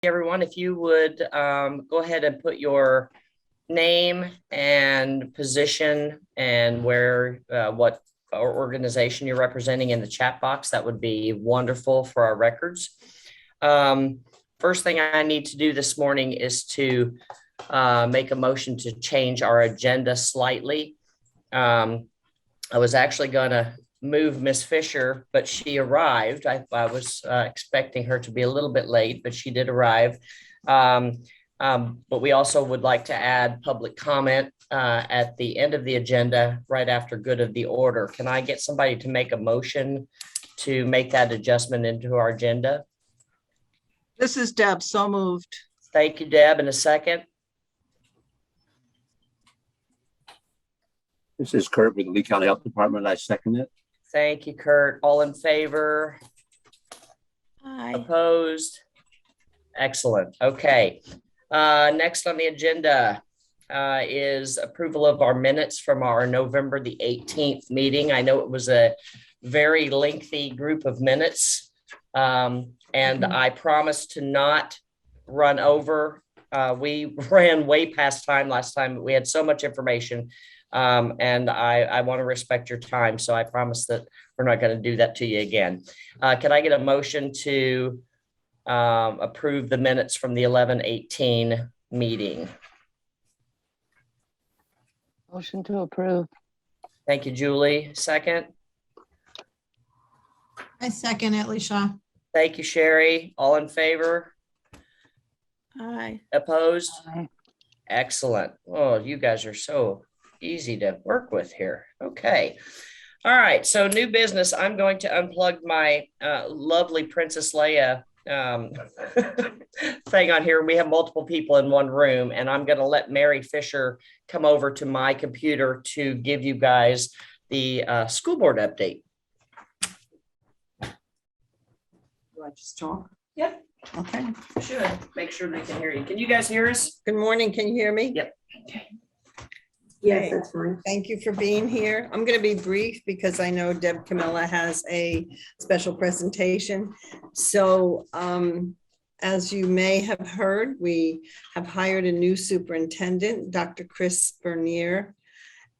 Everyone, if you would go ahead and put your name and position and what organization you're representing in the chat box, that would be wonderful for our records. First thing I need to do this morning is to make a motion to change our agenda slightly. I was actually going to move Miss Fisher, but she arrived. I was expecting her to be a little bit late, but she did arrive. But we also would like to add public comment at the end of the agenda, right after good of the order. Can I get somebody to make a motion to make that adjustment into our agenda? This is Deb, so moved. Thank you, Deb. In a second. This is Kurt with the Lee County Health Department. I second it. Thank you, Kurt. All in favor? Aye. Opposed? Excellent. Okay. Next on the agenda is approval of our minutes from our November the 18th meeting. I know it was a very lengthy group of minutes, and I promised to not run over. We ran way past time last time. We had so much information. And I want to respect your time. So I promise that we're not going to do that to you again. Can I get a motion to approve the minutes from the 11/18 meeting? Motion to approve. Thank you, Julie. Second. I second it, Leisha. Thank you, Sherry. All in favor? Aye. Opposed? Aye. Excellent. Oh, you guys are so easy to work with here. Okay. All right. So new business. I'm going to unplug my lovely Princess Leia thing on here. We have multiple people in one room, and I'm going to let Mary Fisher come over to my computer to give you guys the school board update. Do I just talk? Yep. Okay. Should make sure they can hear you. Can you guys hear us? Good morning. Can you hear me? Yep. Yes, that's fine. Thank you for being here. I'm going to be brief because I know Deb Camilla has a special presentation. So as you may have heard, we have hired a new superintendent, Dr. Chris Bernier,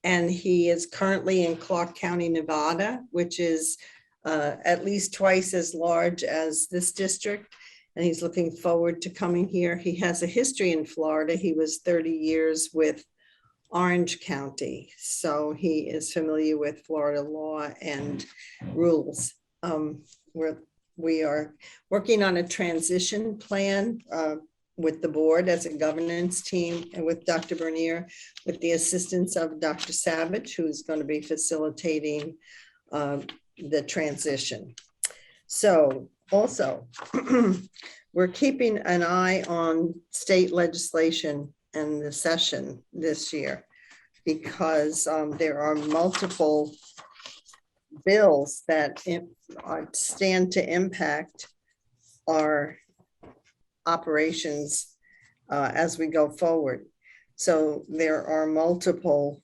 and he is currently in Clark County, Nevada, which is at least twice as large as this district. And he's looking forward to coming here. He has a history in Florida. He was 30 years with Orange County, so he is familiar with Florida law and rules. We are working on a transition plan with the board as a governance team and with Dr. Bernier, with the assistance of Dr. Savage, who is going to be facilitating the transition. So also, we're keeping an eye on state legislation and the session this year, because there are multiple bills that stand to impact our operations as we go forward. So there are multiple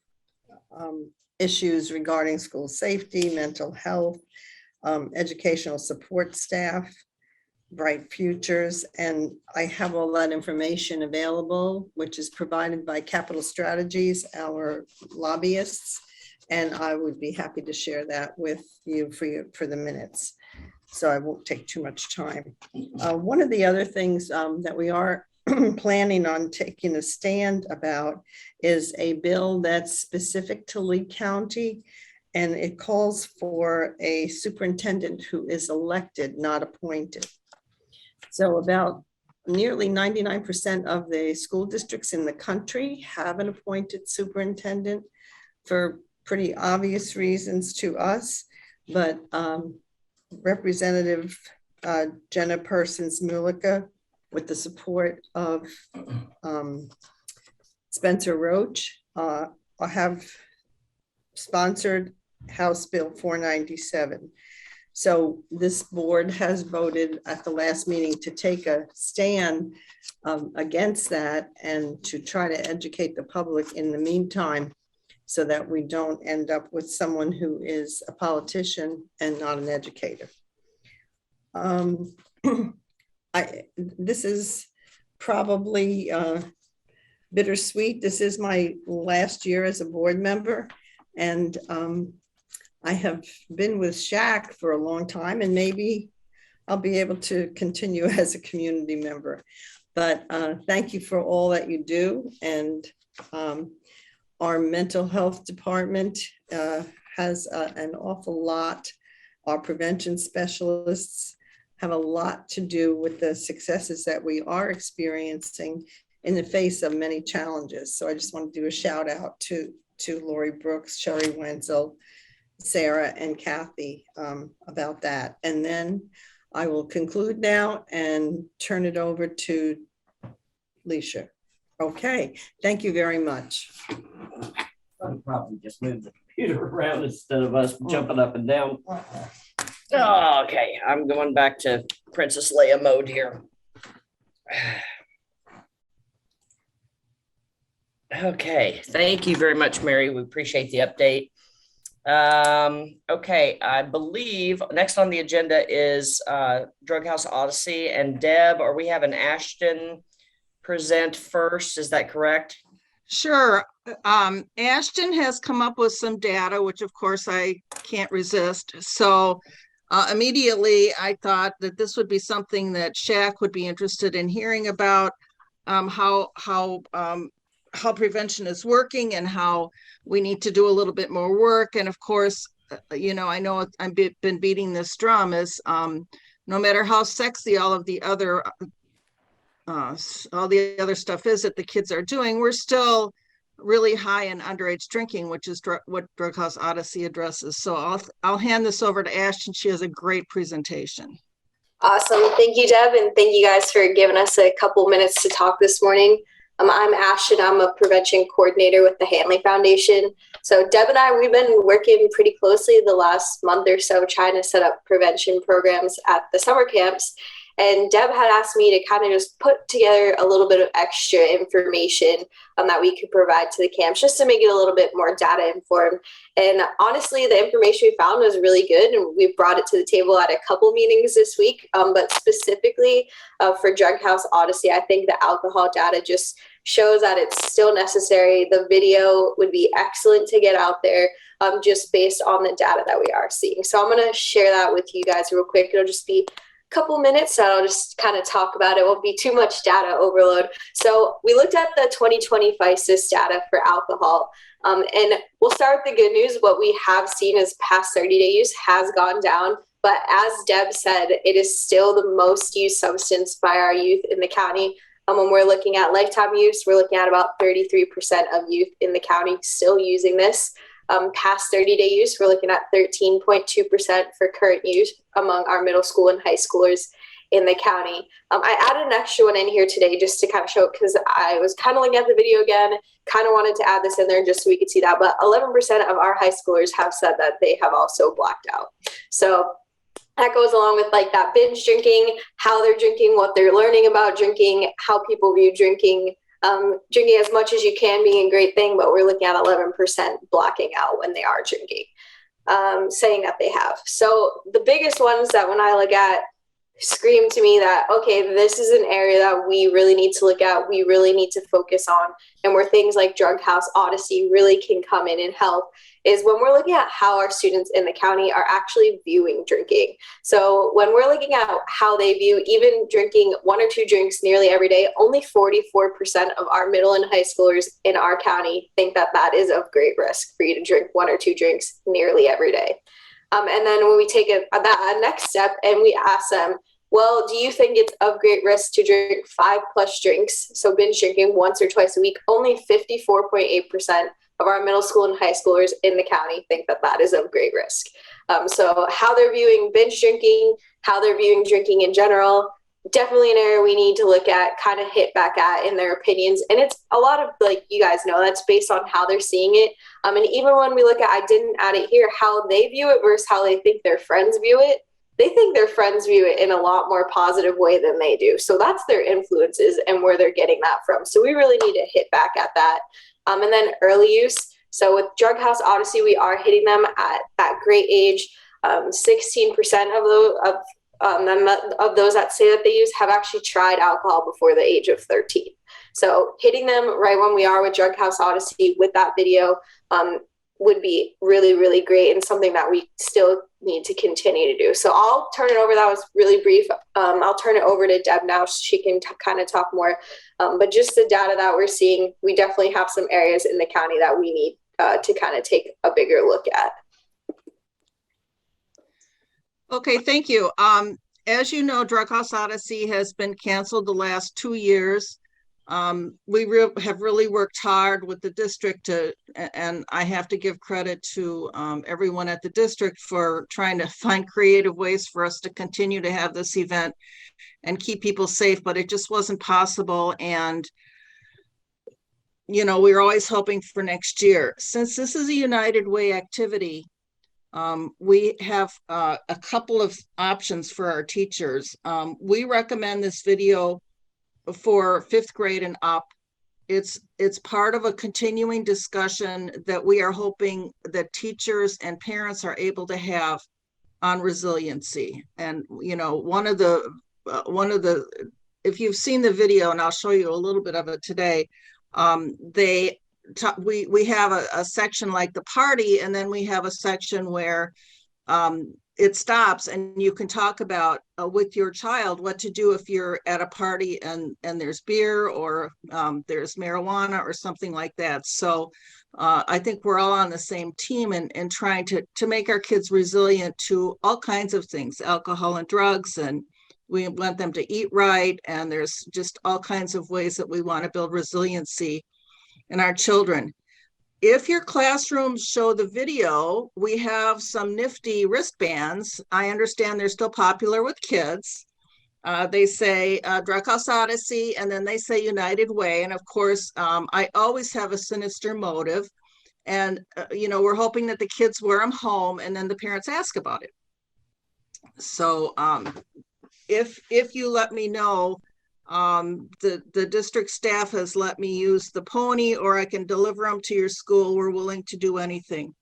issues regarding school safety, mental health, educational support staff, bright futures, and I have all that information available, which is provided by Capital Strategies, our lobbyists, and I would be happy to share that with you for the minutes. So I won't take too much time. One of the other things that we are planning on taking a stand about is a bill that's specific to Lee County, and it calls for a superintendent who is elected, not appointed. So about nearly 99% of the school districts in the country have an appointed superintendent for pretty obvious reasons to us. But Representative Jenna Persons-Mullica, with the support of Spencer Roach, have sponsored House Bill 497. So this board has voted at the last meeting to take a stand against that and to try to educate the public in the meantime, so that we don't end up with someone who is a politician and not an educator. this is probably bittersweet. This is my last year as a board member, and I have been with SHAC for a long time, and maybe I'll be able to continue as a community member. But thank you for all that you do. And our mental health department has an awful lot. Our prevention specialists have a lot to do with the successes that we are experiencing in the face of many challenges. So I just want to do a shout out to Lori Brooks, Sherry Wenzel, Sarah, and Kathy about that. And then I will conclude now and turn it over to Leisha. Okay, thank you very much. I'll probably just move the computer around instead of us jumping up and down. Oh, okay, I'm going back to Princess Leia mode here. Okay, thank you very much, Mary. We appreciate the update. Okay, I believe next on the agenda is Drug House Odyssey, and Deb, or we have an Ashton present first. Is that correct? Sure. Ashton has come up with some data, which of course I can't resist. So immediately I thought that this would be something that SHAC would be interested in hearing about, how prevention is working and how we need to do a little bit more work. And of course, I know I've been beating this drum is no matter how sexy all the other stuff is that the kids are doing, we're still really high in underage drinking, which is what Drug House Odyssey addresses. So I'll hand this over to Ashton. She has a great presentation. Awesome. Thank you, Deb, and thank you guys for giving us a couple minutes to talk this morning. I'm Ashton. I'm a prevention coordinator with the Hanley Foundation. So Deb and I, we've been working pretty closely the last month or so trying to set up prevention programs at the summer camps. And Deb had asked me to kind of just put together a little bit of extra information that we could provide to the camps just to make it a little bit more data informed. And honestly, the information we found was really good. And we brought it to the table at a couple meetings this week. But specifically for Drug House Odyssey, I think the alcohol data just shows that it's still necessary. The video would be excellent to get out there just based on the data that we are seeing. So I'm going to share that with you guys real quick. It'll just be couple minutes, so I'll just kind of talk about it. It won't be too much data overload. So we looked at the 2020 FISIS data for alcohol, and we'll start with the good news. What we have seen is past 30-day use has gone down, but as Deb said, it is still the most used substance by our youth in the county. When we're looking at lifetime use, we're looking at about 33% of youth in the county still using this. Past 30-day use, we're looking at 13.2% for current use among our middle school and high schoolers in the county. I added an extra one in here today just to kind of show, because I was kind of looking at the video again, kind of wanted to add this in there just so we could see that. But 11% of our high schoolers have said that they have also blacked out. So that goes along with like that binge drinking, how they're drinking, what they're learning about drinking, how people view drinking. Drinking as much as you can being a great thing, but we're looking at 11% blacking out when they are drinking, saying that they have. So the biggest ones that when I look at scream to me that, okay, this is an area that we really need to look at, we really need to focus on, and where things like Drug House Odyssey really can come in and help, is when we're looking at how our students in the county are actually viewing drinking. So when we're looking at how they view even drinking 1 or 2 drinks nearly every day, only 44% of our middle and high schoolers in our county think that that is of great risk for you to drink 1 or 2 drinks nearly every day. And then when we take a next step and we ask them, well, do you think it's of great risk to drink 5+ drinks? So binge drinking once or twice a week, only 54.8% of our middle school and high schoolers in the county think that that is of great risk. So how they're viewing binge drinking, how they're viewing drinking in general, definitely an area we need to look at, kind of hit back at in their opinions. And it's a lot of, like you guys know, that's based on how they're seeing it. And even when we look at, I didn't add it here, how they view it versus how they think their friends view it, they think their friends view it in a lot more positive way than they do. So that's their influences and where they're getting that from. So we really need to hit back at that. And then early use. So with Drug House Odyssey, we are hitting them at that great age. 16% of those that say that they use have actually tried alcohol before the age of 13. So hitting them right when we are with Drug House Odyssey with that video would be really, really great, and something that we still need to continue to do. So I'll turn it over. That was really brief. I'll turn it over to Deb now. She can kind of talk more. But just the data that we're seeing, we definitely have some areas in the county that we need to kind of take a bigger look at. Okay, thank you. As you know, Drug House Odyssey has been canceled the last 2 years. We have really worked hard with the district and I have to give credit to everyone at the district for trying to find creative ways for us to continue to have this event and keep people safe, but it just wasn't possible. And, you know, we were always hoping for next year. Since this is a United Way activity, we have a couple of options for our teachers. We recommend this video for 5th grade and up. It's part of a continuing discussion that we are hoping that teachers and parents are able to have on resiliency. And, you know, one of the, if you've seen the video, and I'll show you a little bit of it today, we have a section like the party, and then we have a section where it stops and you can talk about with your child what to do if you're at a party and there's beer or there's marijuana or something like that. So I think we're all on the same team and trying to make our kids resilient to all kinds of things, alcohol and drugs, and we want them to eat right. And there's just all kinds of ways that we want to build resiliency in our children. If your classrooms show the video, we have some nifty wristbands. I understand they're still popular with kids. They say Drug House Odyssey, and then they say United Way. And of course, I always have a sinister motive. And, you know, we're hoping that the kids wear them home and then the parents ask about it. So if you let me know, the district staff has let me use the pony, or I can deliver them to your school. We're willing to do anything.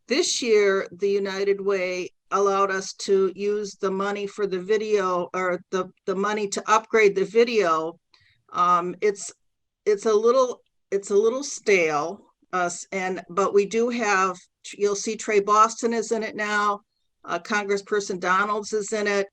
This year, the United Way allowed us to use the money for the video, or the money to upgrade the video. It's a little stale, but we do have, you'll see Trey Boston is in it now. Congressperson Donalds is in it.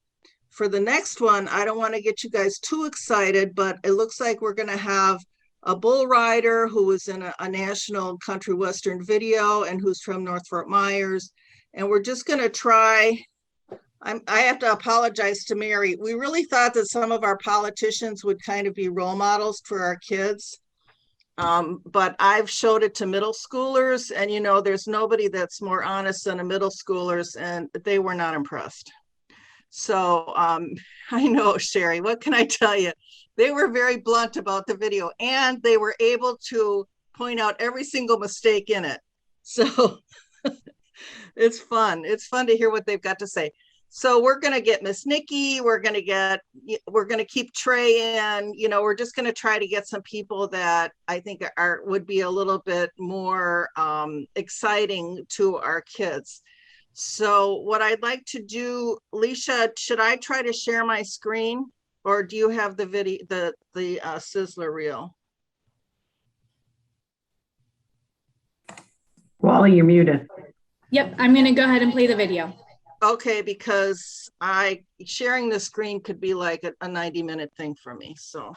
For the next one, I don't want to get you guys too excited, but it looks like we're going to have a bull rider who was in a national country western video and who's from North Fort Myers. And we're just going to try, I have to apologize to Mary. We really thought that some of our politicians would kind of be role models for our kids. But I've showed it to middle schoolers, and you know, there's nobody that's more honest than a middle schoolers, and they were not impressed. So I know, Sherry, what can I tell you? They were very blunt about the video, and they were able to point out every single mistake in it. So it's fun. It's fun to hear what they've got to say. So we're going to get Miss Nikki. We're going to keep Trey in, you know, we're just going to try to get some people that I think would be a little bit more exciting to our kids. So what I'd like to do, Leisha, should I try to share my screen, or do you have the video, the Sizzler reel? Wally, you're muted. Yep, I'm gonna go ahead and play the video. Okay, because sharing the screen could be like a 90-minute thing for me, so.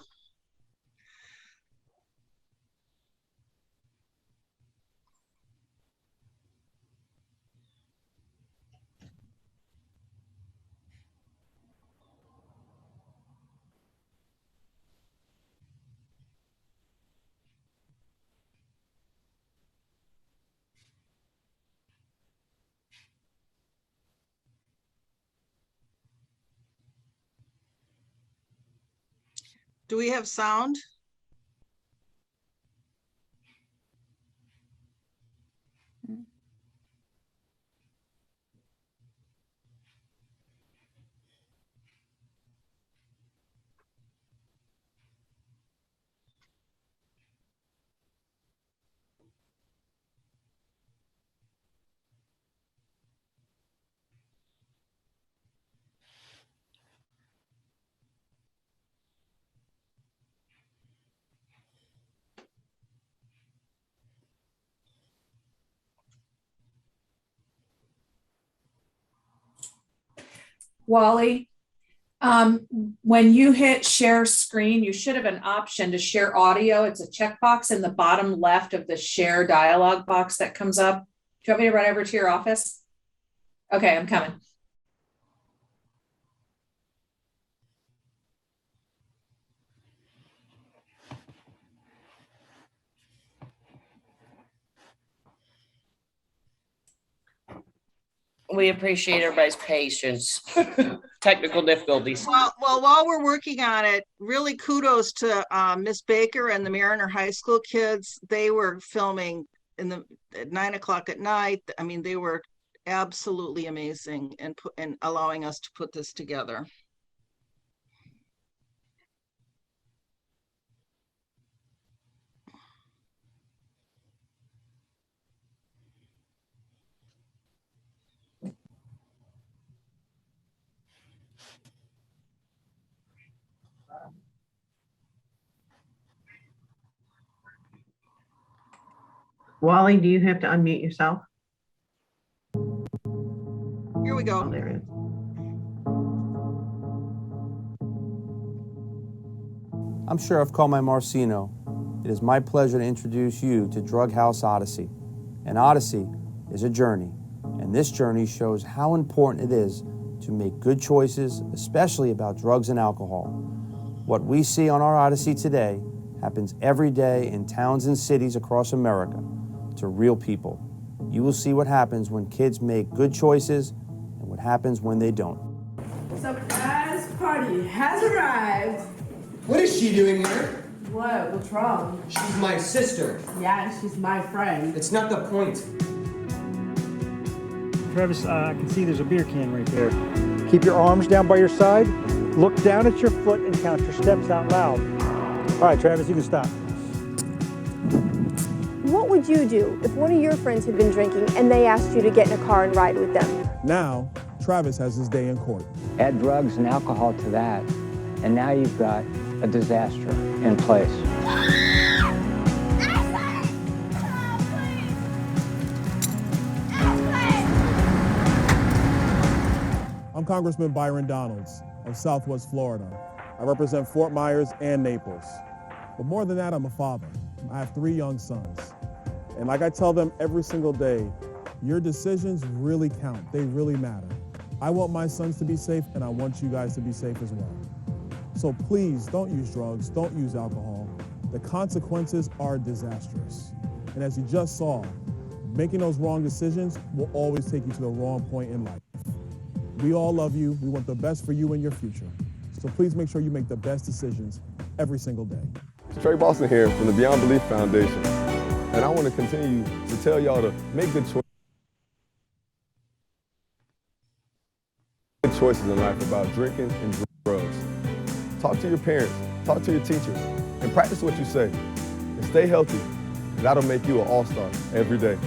Do we have sound? Wally, when you hit share screen, you should have an option to share audio. It's a checkbox in the bottom left of the share dialog box that comes up. Do you want me to run over to your office? Okay, I'm coming. We appreciate everybody's patience. Technical difficulties. Well, while we're working on it, really kudos to Miss Baker and the Mariner High School kids. They were filming at 9 o'clock at night. I mean, they were absolutely amazing and allowing us to put this together. Wally, do you have to unmute yourself? Here we go. Oh, there it is. I'm Sheriff Comay Marcino. It is my pleasure to introduce you to Drug House Odyssey. An odyssey is a journey, and this journey shows how important it is to make good choices, especially about drugs and alcohol. What we see on our odyssey today happens every day in towns and cities across America to real people. You will see what happens when kids make good choices and what happens when they don't. Surprise party has arrived. What is she doing here? What? What's wrong? She's my sister. Yeah, and she's my friend. It's not the point. Travis, I can see there's a beer can right there. Keep your arms down by your side. Look down at your foot and count your steps out loud. All right, Travis, you can stop. What would you do if one of your friends had been drinking and they asked you to get in a car and ride with them? Now, Travis has his day in court. Add drugs and alcohol to that, and now you've got a disaster in place. I'm Congressman Byron Donalds of Southwest Florida. I represent Fort Myers and Naples. But more than that, I'm a father. I have 3 young sons. And like I tell them every single day, your decisions really count. They really matter. I want my sons to be safe, and I want you guys to be safe as well. So please don't use drugs, don't use alcohol. The consequences are disastrous. And as you just saw, making those wrong decisions will always take you to the wrong point in life. We all love you. We want the best for you and your future. So please make sure you make the best decisions every single day. Trey Boston here from the Beyond Belief Foundation. And I want to continue to tell y'all to make good choices in life about drinking and drugs. Talk to your parents, talk to your teachers, and practice what you say. And stay healthy. That'll make you an all-star every day.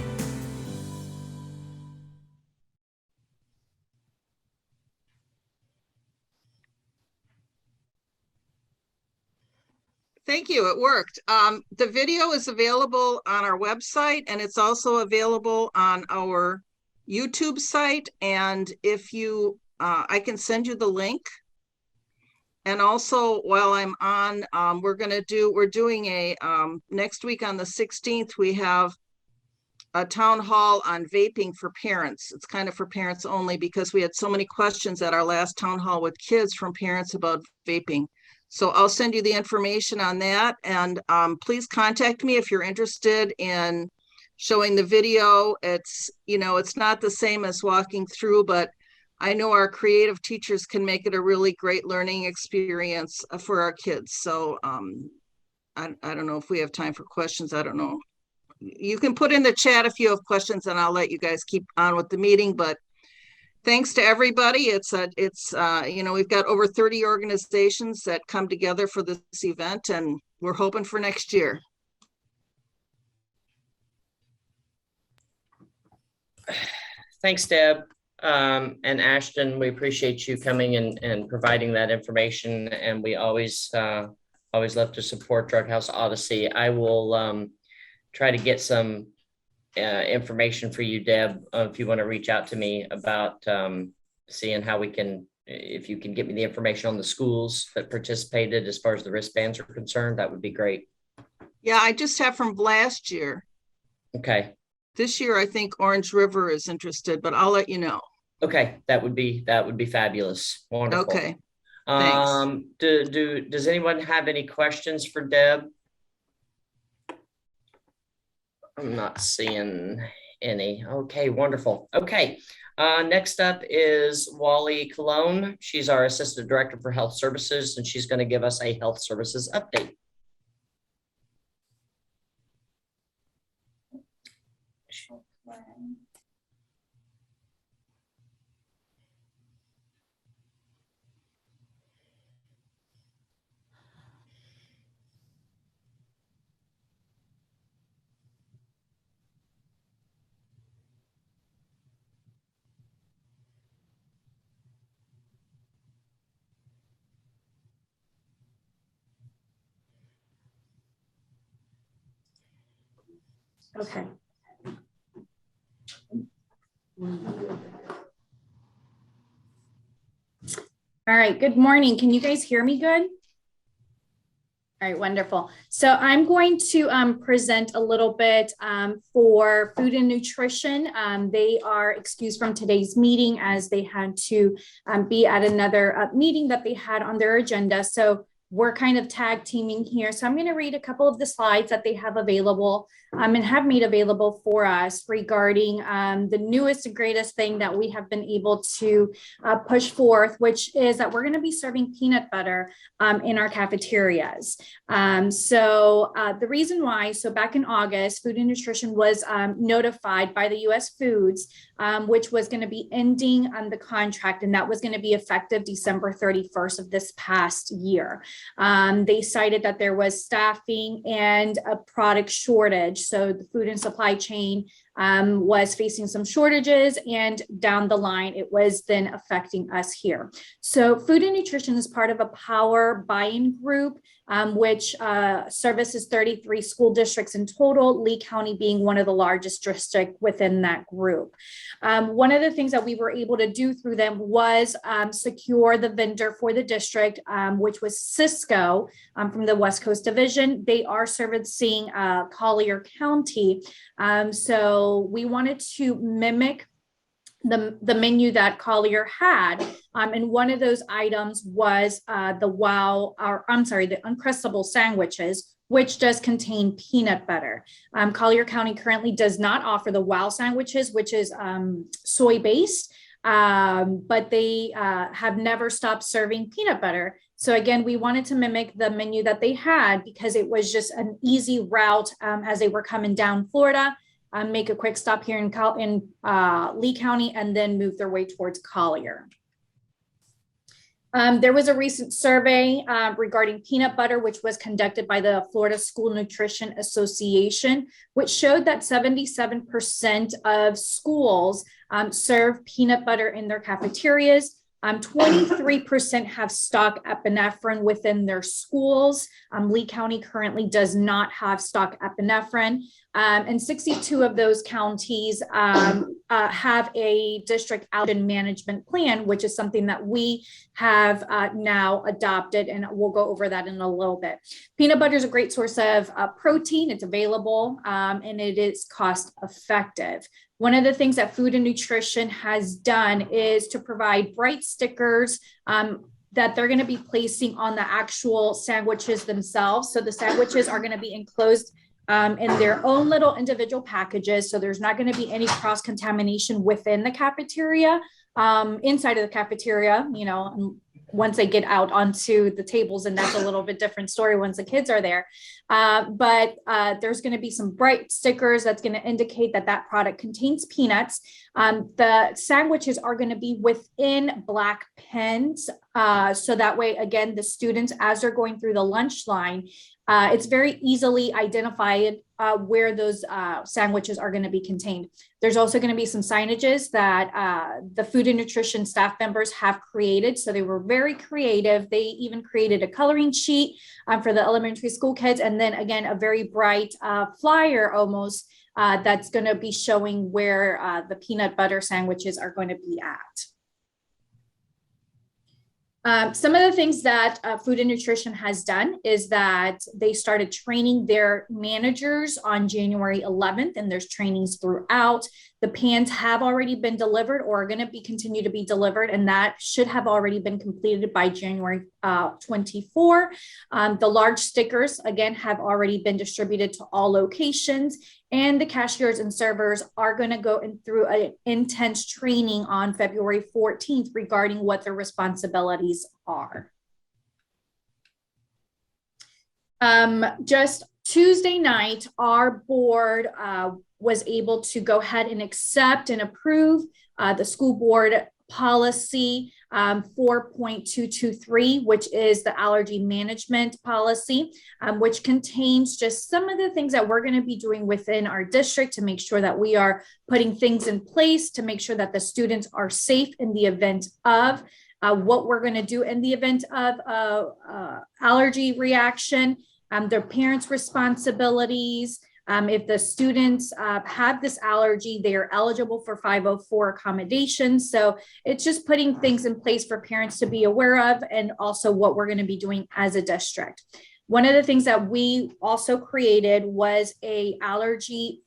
Thank you. It worked. The video is available on our website, and it's also available on our YouTube site. And if you, I can send you the link. And also, while I'm on, we're doing a, next week on the 16th, we have a town hall on vaping for parents. It's kind of for parents only because we had so many questions at our last town hall with kids from parents about vaping. So I'll send you the information on that, and please contact me if you're interested in showing the video. It's, you know, it's not the same as walking through, but I know our creative teachers can make it a really great learning experience for our kids. So I don't know if we have time for questions. I don't know. You can put in the chat if you have questions, and I'll let you guys keep on with the meeting. But thanks to everybody. It's you know, we've got over 30 organizations that come together for this event, and we're hoping for next year. Thanks, Deb. And Ashton, we appreciate you coming and providing that information. And we always love to support Drug House Odyssey. I will try to get some information for you, Deb, if you want to reach out to me about seeing how we can if you can get me the information on the schools that participated as far as the wristbands are concerned, that would be great. Yeah, I just have from last year. Okay. This year, I think Orange River is interested, but I'll let you know. Okay, that would be fabulous. Wonderful. Okay. Thanks. Does anyone have any questions for Deb? I'm not seeing any. Okay, wonderful. Okay. Next up is Wally Cologne. She's our Assistant Director for Health Services, and she's going to give us a health services update. Okay. All right, good morning. Can you guys hear me good? All right, wonderful. So I'm going to present a little bit for food and nutrition. They are excused from today's meeting as they had to be at another meeting that they had on their agenda. So we're kind of tag teaming here. So I'm going to read a couple of the slides that they have available and have made available for us regarding the newest and greatest thing that we have been able to push forth, which is that we're going to be serving peanut butter in our cafeterias. The reason why, so back in August, Food and Nutrition was notified by the U.S. Foods, which was going to be ending the contract, and that was going to be effective December 31st of this past year. They cited that there was staffing and a product shortage. So the food and supply chain was facing some shortages, and down the line, it was then affecting us here. So Food and Nutrition is part of a power buying group, which services 33 school districts in total, Lee County being one of the largest districts within that group. One of the things that we were able to do through them was secure the vendor for the district, which was Cisco from the West Coast Division. They are servicing Collier County. So we wanted to mimic the menu that Collier had. And one of those items was the Uncrustable sandwiches, which does contain peanut butter. Collier County currently does not offer the Wow sandwiches, which is soy-based, but they have never stopped serving peanut butter. So again, we wanted to mimic the menu that they had because it was just an easy route as they were coming down Florida. Make a quick stop here in Lee County and then move their way towards Collier. There was a recent survey regarding peanut butter, which was conducted by the Florida School Nutrition Association, which showed that 77% of schools serve peanut butter in their cafeterias. 23% have stock epinephrine within their schools. Lee County currently does not have stock epinephrine. And 62 of those counties have a district allergen management plan, which is something that we have now adopted, and we'll go over that in a little bit. Peanut butter is a great source of protein. It's available and it is cost effective. One of the things that Food and Nutrition has done is to provide bright stickers that they're going to be placing on the actual sandwiches themselves. So the sandwiches are going to be enclosed in their own little individual packages. So there's not going to be any cross-contamination within the cafeteria, inside of the cafeteria, you know, once they get out onto the tables, and that's a little bit different story once the kids are there. But there's going to be some bright stickers that's going to indicate that that product contains peanuts. The sandwiches are going to be within black pens. So that way, again, the students, as they're going through the lunch line, it's very easily identified where those sandwiches are going to be contained. There's also going to be some signages that the Food and Nutrition staff members have created. So they were very creative. They even created a coloring sheet for the elementary school kids. And then again, a very bright flyer almost that's going to be showing where the peanut butter sandwiches are going to be at. Some of the things that Food and Nutrition has done is that they started training their managers on January 11th, and there's trainings throughout. The pans have already been delivered or are going to be continue to be delivered, and that should have already been completed by January 24. The large stickers, again, have already been distributed to all locations, and the cashiers and servers are going to go through an intense training on February 14th regarding what their responsibilities are. Just Tuesday night, our board was able to go ahead and accept and approve the school board policy 4.223, which is the allergy management policy, which contains just some of the things that we're going to be doing within our district to make sure that we are putting things in place to make sure that the students are safe in the event of what we're going to do in the event of allergy reaction, their parents' responsibilities. If the students have this allergy, they are eligible for 504 accommodations. So it's just putting things in place for parents to be aware of, and also what we're going to be doing as a district. One of the things that we also created was a allergy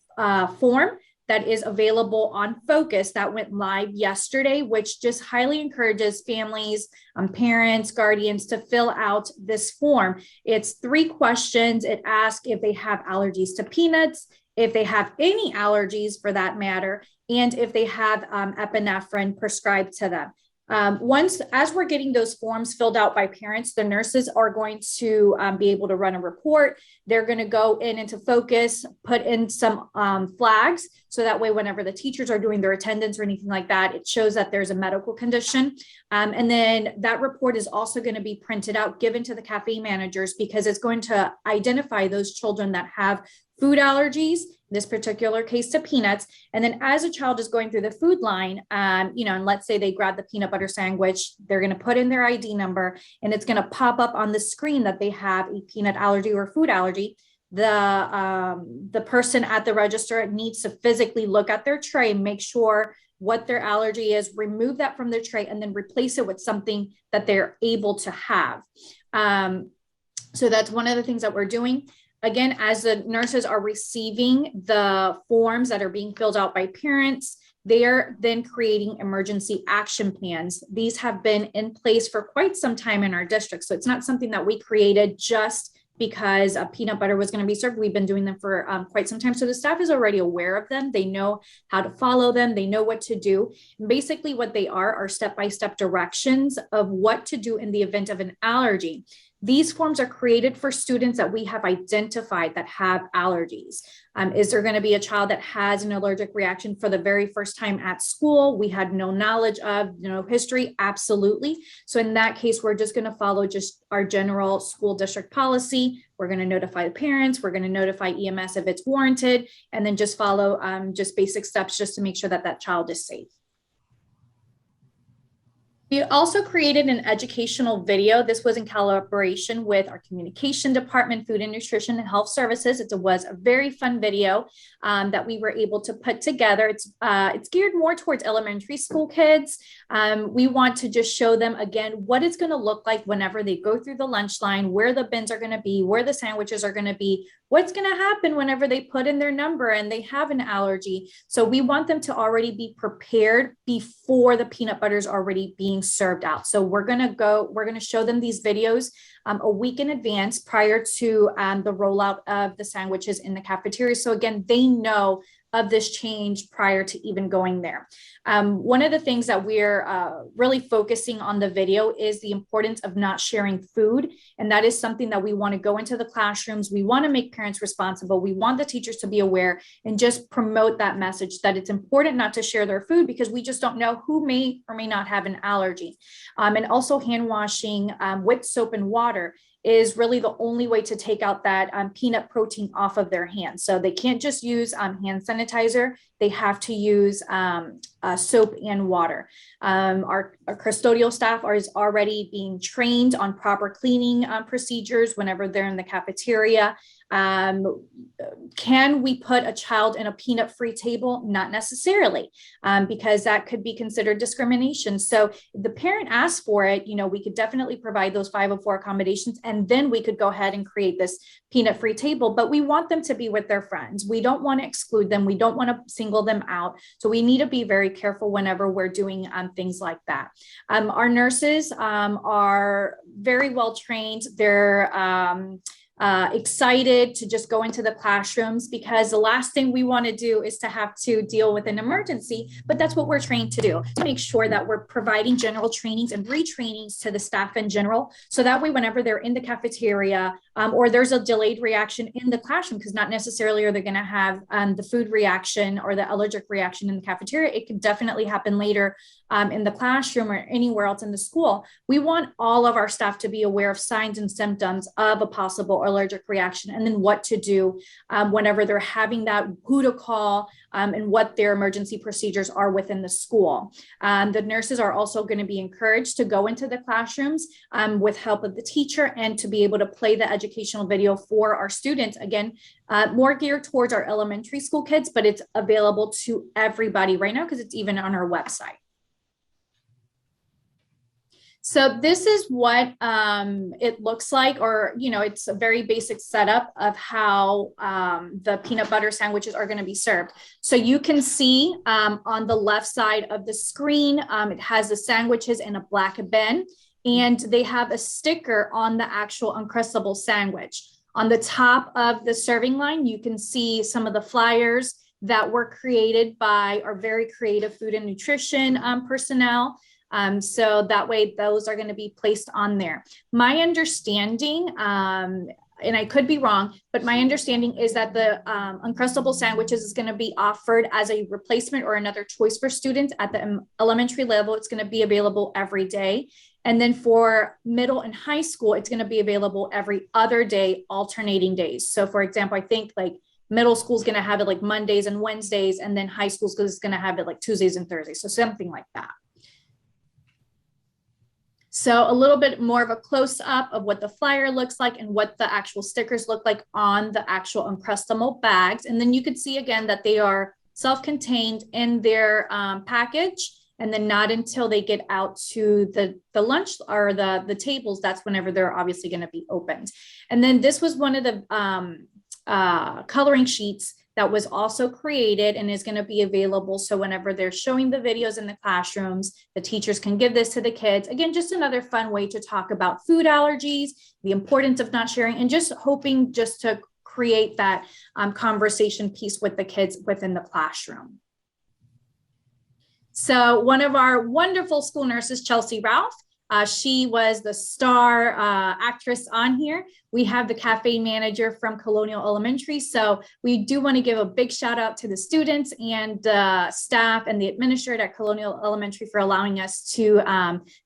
form that is available on Focus that went live yesterday, which just highly encourages families, parents, guardians to fill out this form. It's 3 questions. It asks if they have allergies to peanuts, if they have any allergies for that matter, and if they have epinephrine prescribed to them. As we're getting those forms filled out by parents, the nurses are going to be able to run a report. They're going to go into Focus, put in some flags, so that way whenever the teachers are doing their attendance or anything like that, it shows that there's a medical condition. And then that report is also going to be printed out, given to the cafe managers, because it's going to identify those children that have food allergies, this particular case to peanuts. And then as a child is going through the food line, and let's say they grab the peanut butter sandwich, they're going to put in their ID number, and it's going to pop up on the screen that they have a peanut allergy or food allergy. The person at the register needs to physically look at their tray, make sure what their allergy is, remove that from their tray, and then replace it with something that they're able to have. So that's one of the things that we're doing. Again, as the nurses are receiving the forms that are being filled out by parents, they are then creating emergency action plans. These have been in place for quite some time in our district. So it's not something that we created just because peanut butter was going to be served. We've been doing them for quite some time. So the staff is already aware of them. They know how to follow them. They know what to do. And basically what they are step-by-step directions of what to do in the event of an allergy. These forms are created for students that we have identified that have allergies. Is there going to be a child that has an allergic reaction for the very first time at school? We had no knowledge of, no history. Absolutely. So in that case, we're just going to follow just our general school district policy. We're going to notify the parents. We're going to notify EMS if it's warranted, and then just follow just basic steps just to make sure that that child is safe. We also created an educational video. This was in collaboration with our communication department, food and nutrition and health services. It was a very fun video that we were able to put together. It's geared more towards elementary school kids. We want to just show them again what it's going to look like whenever they go through the lunch line, where the bins are going to be, where the sandwiches are going to be, what's going to happen whenever they put in their number and they have an allergy. So we want them to already be prepared before the peanut butter is already being served out. So we're going to show them these videos a week in advance prior to the rollout of the sandwiches in the cafeteria. So again, they know of this change prior to even going there. One of the things that we're really focusing on the video is the importance of not sharing food. And that is something that we want to go into the classrooms. We want to make parents responsible. We want the teachers to be aware and just promote that message that it's important not to share their food, because we just don't know who may or may not have an allergy. And also hand washing with soap and water is really the only way to take out that peanut protein off of their hands. So they can't just use hand sanitizer. They have to use soap and water. Our custodial staff is already being trained on proper cleaning procedures whenever they're in the cafeteria. Can we put a child in a peanut-free table? Not necessarily, because that could be considered discrimination. So if the parent asks for it, we could definitely provide those 504 accommodations, and then we could go ahead and create this peanut-free table. But we want them to be with their friends. We don't want to exclude them. We don't want to single them out. So we need to be very careful whenever we're doing things like that. Our nurses are very well trained. They're excited to just go into the classrooms, because the last thing we want to do is to have to deal with an emergency, but that's what we're trained to do, to make sure that we're providing general trainings and retrainings to the staff in general. So that way, whenever they're in the cafeteria or there's a delayed reaction in the classroom, because not necessarily are they going to have the food reaction or the allergic reaction in the cafeteria, it could definitely happen later in the classroom or anywhere else in the school. We want all of our staff to be aware of signs and symptoms of a possible allergic reaction, and then what to do whenever they're having that, who to call, and what their emergency procedures are within the school. The nurses are also going to be encouraged to go into the classrooms with help of the teacher, and to be able to play the educational video for our students. Again, more geared towards our elementary school kids, but it's available to everybody right now because it's even on our website. So this is what it looks like, or, it's a very basic setup of how the peanut butter sandwiches are going to be served. So you can see on the left side of the screen, it has the sandwiches in a black bin, and they have a sticker on the actual Uncrustable sandwich. On the top of the serving line, you can see some of the flyers that were created by our very creative food and nutrition personnel. So that way those are going to be placed on there. My understanding, and I could be wrong, but my understanding is that the Uncrustable sandwiches is going to be offered as a replacement or another choice for students at the elementary level. It's going to be available every day. And then for middle and high school, it's going to be available every other day, alternating days. So for example, I think like middle school is going to have it like Mondays and Wednesdays, and then high school is going to have it like Tuesdays and Thursdays. So something like that. So a little bit more of a close up of what the flyer looks like and what the actual stickers look like on the actual Uncrustable bags. And then you could see again that they are self-contained in their package, and then not until they get out to the lunch or the tables, that's whenever they're obviously going to be opened. And then this was one of the coloring sheets that was also created and is going to be available. So whenever they're showing the videos in the classrooms, the teachers can give this to the kids. Again, just another fun way to talk about food allergies, the importance of not sharing, and just hoping just to create that conversation piece with the kids within the classroom. So one of our wonderful school nurses, Chelsea Ralph, she was the star actress on here. We have the cafe manager from Colonial Elementary. So we do want to give a big shout out to the students and staff and the administrator at Colonial Elementary for allowing us to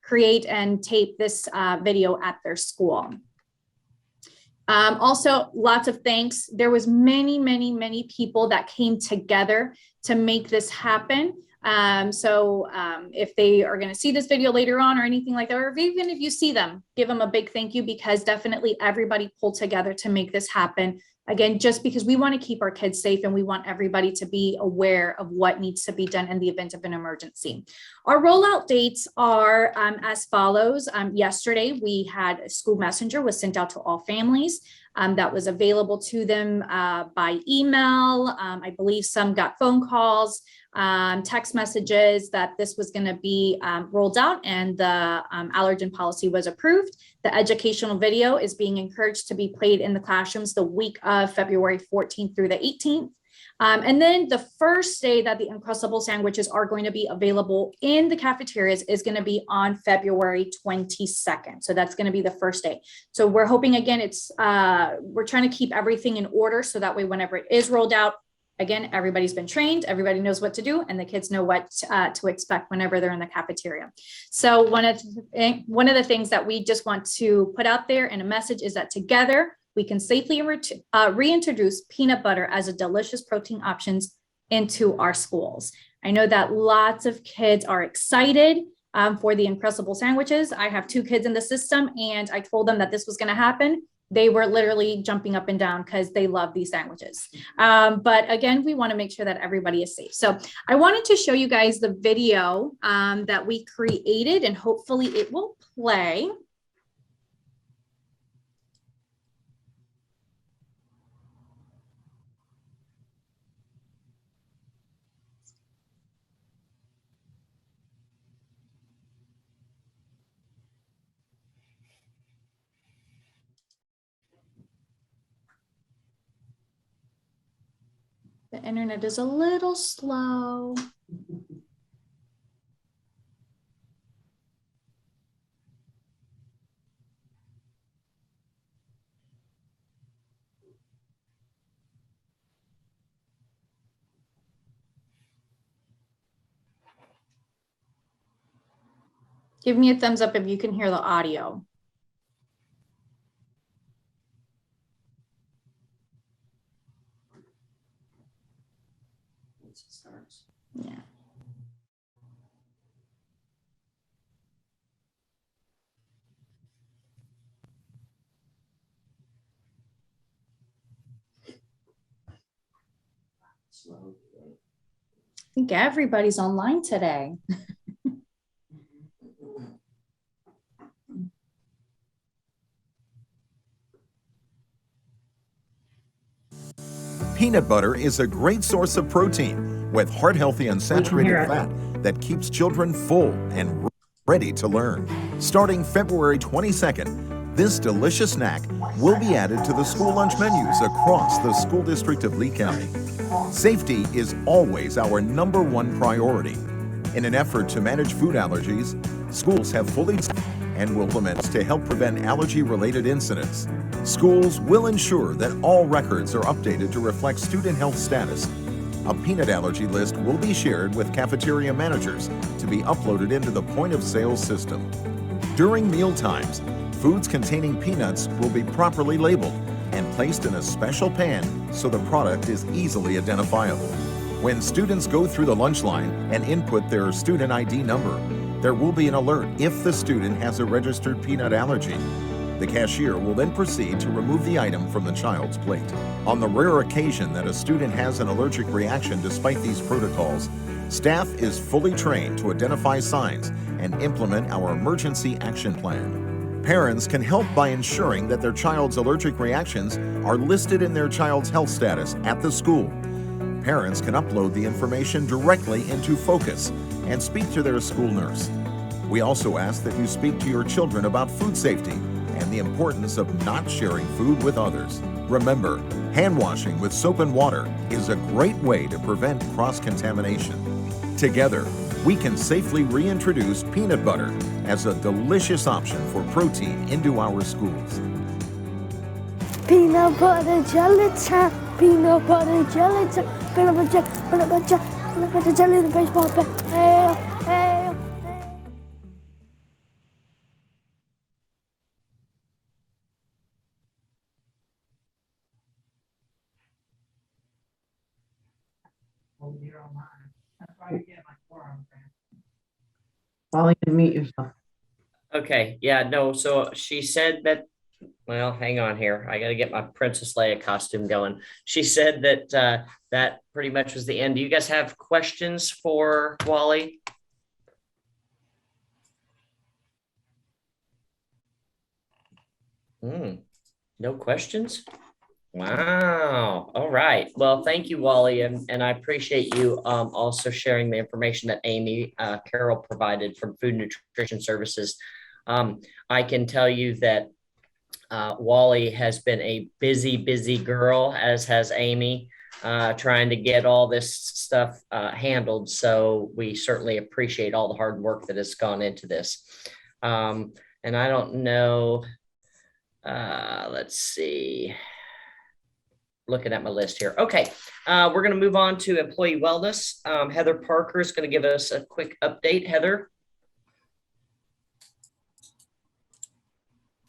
create and tape this video at their school. Also, lots of thanks. There was many people that came together to make this happen. If they are going to see this video later on or anything like that, or even if you see them, give them a big thank you, because definitely everybody pulled together to make this happen. Again, just because we want to keep our kids safe and we want everybody to be aware of what needs to be done in the event of an emergency. Our rollout dates are as follows. Yesterday, we had a school messenger was sent out to all families. That was available to them by email. I believe some got phone calls, text messages that this was going to be rolled out, and the allergen policy was approved. The educational video is being encouraged to be played in the classrooms the week of February 14th through the 18th. And then the first day that the Uncrustable sandwiches are going to be available in the cafeterias is going to be on February 22nd. So that's going to be the first day. So we're hoping, again, we're trying to keep everything in order, so that way whenever it is rolled out, again, everybody's been trained, everybody knows what to do, and the kids know what to expect whenever they're in the cafeteria. So one of the things that we just want to put out there in a message is that together we can safely reintroduce peanut butter as a delicious protein options into our schools. I know that lots of kids are excited for the Uncrustable sandwiches. I have 2 kids in the system, and I told them that this was going to happen. they were literally jumping up and down because they love these sandwiches. But again, we want to make sure that everybody is safe. So I wanted to show you guys the video that we created, and hopefully it will play. The internet is a little slow. Give me a thumbs up if you can hear the audio. Yeah. I think everybody's online today. Peanut butter is a great source of protein with heart-healthy unsaturated fat that keeps children full and ready to learn. Starting February 22nd, this delicious snack will be added to the school lunch menus across the school district of Lee County. Safety is always our #1 priority. In an effort to manage food allergies, schools have fully and will implement to help prevent allergy-related incidents. Schools will ensure that all records are updated to reflect student health status. A peanut allergy list will be shared with cafeteria managers to be uploaded into the point-of-sale system. During meal times, foods containing peanuts will be properly labeled and placed in a special pan so the product is easily identifiable. When students go through the lunch line and input their student ID number, there will be an alert if the student has a registered peanut allergy. The cashier will then proceed to remove the item from the child's plate. On the rare occasion that a student has an allergic reaction despite these protocols, staff is fully trained to identify signs and implement our emergency action plan. Parents can help by ensuring that their child's allergic reactions are listed in their child's health status at the school. Parents can upload the information directly into Focus and speak to their school nurse. We also ask that you speak to your children about food safety and the importance of not sharing food with others. Remember, hand washing with soap and water is a great way to prevent cross-contamination. Together, we can safely reintroduce peanut butter as a delicious option for protein into our schools. Peanut butter jelly time, peanut butter jelly time, peanut butter jelly, peanut butter jelly in the baseball bat. Hey, hey. Wally, you mute yourself. Okay, yeah, no, so she said that, well, hang on here. I got to get my Princess Leia costume going. She said that that pretty much was the end. Do you guys have questions for Wally? No questions? Wow. All right. Well, thank you, Wally. And I appreciate you also sharing the information that Amy Carroll provided from Food Nutrition Services. I can tell you that Wally has been a busy girl, as has Amy, trying to get all this stuff handled. So we certainly appreciate all the hard work that has gone into this. And I don't know, let's see. Looking at my list here. Okay, we're going to move on to employee wellness. Heather Parker is going to give us a quick update. Heather.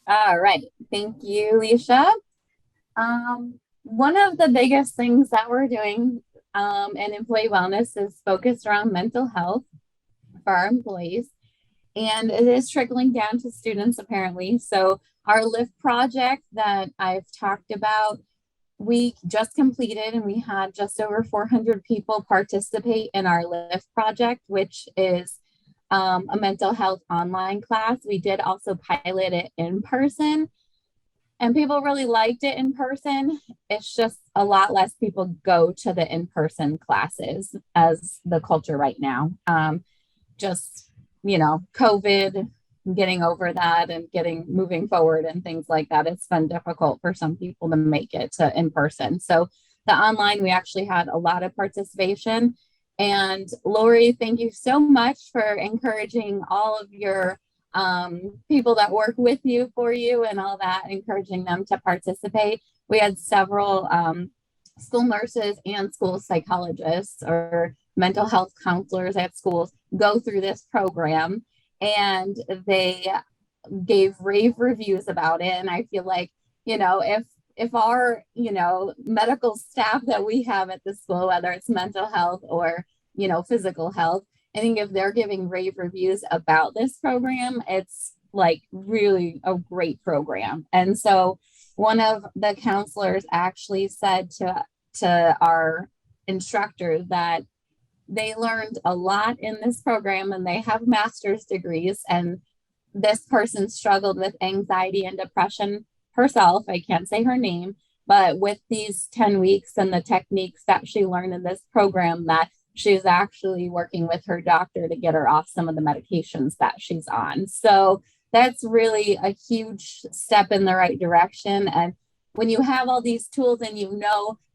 All right. Thank you, Leisha. One of the biggest things that we're doing in employee wellness is focused around mental health for our employees. And it is trickling down to students, apparently. So Our lift project that I've talked about, we just completed, and we had just over 400 people participate in our lift project, which is a mental health online class. We did also pilot it in person, and people really liked it in person. It's just a lot less people go to the in-person classes as the culture right now. Just, COVID, getting over that and moving forward and things like that. It's been difficult for some people to make it to in person. So the online, we actually had a lot of participation. And Lori, thank you so much for encouraging all of your people that work with you, for you, and all that, encouraging them to participate. We had several school nurses and school psychologists or mental health counselors at schools go through this program, and they gave rave reviews about it. And I feel like, if our, medical staff that we have at the school, whether it's mental health or, physical health, I think if they're giving rave reviews about this program, it's like really a great program. And so one of the counselors actually said to our instructors that they learned a lot in this program, and they have master's degrees, and this person struggled with anxiety and depression herself. I can't say her name, but with these 10 weeks and the techniques that she learned in this program, that she's actually working with her doctor to get her off some of the medications that she's on. So that's really a huge step in the right direction. And when you have all these tools and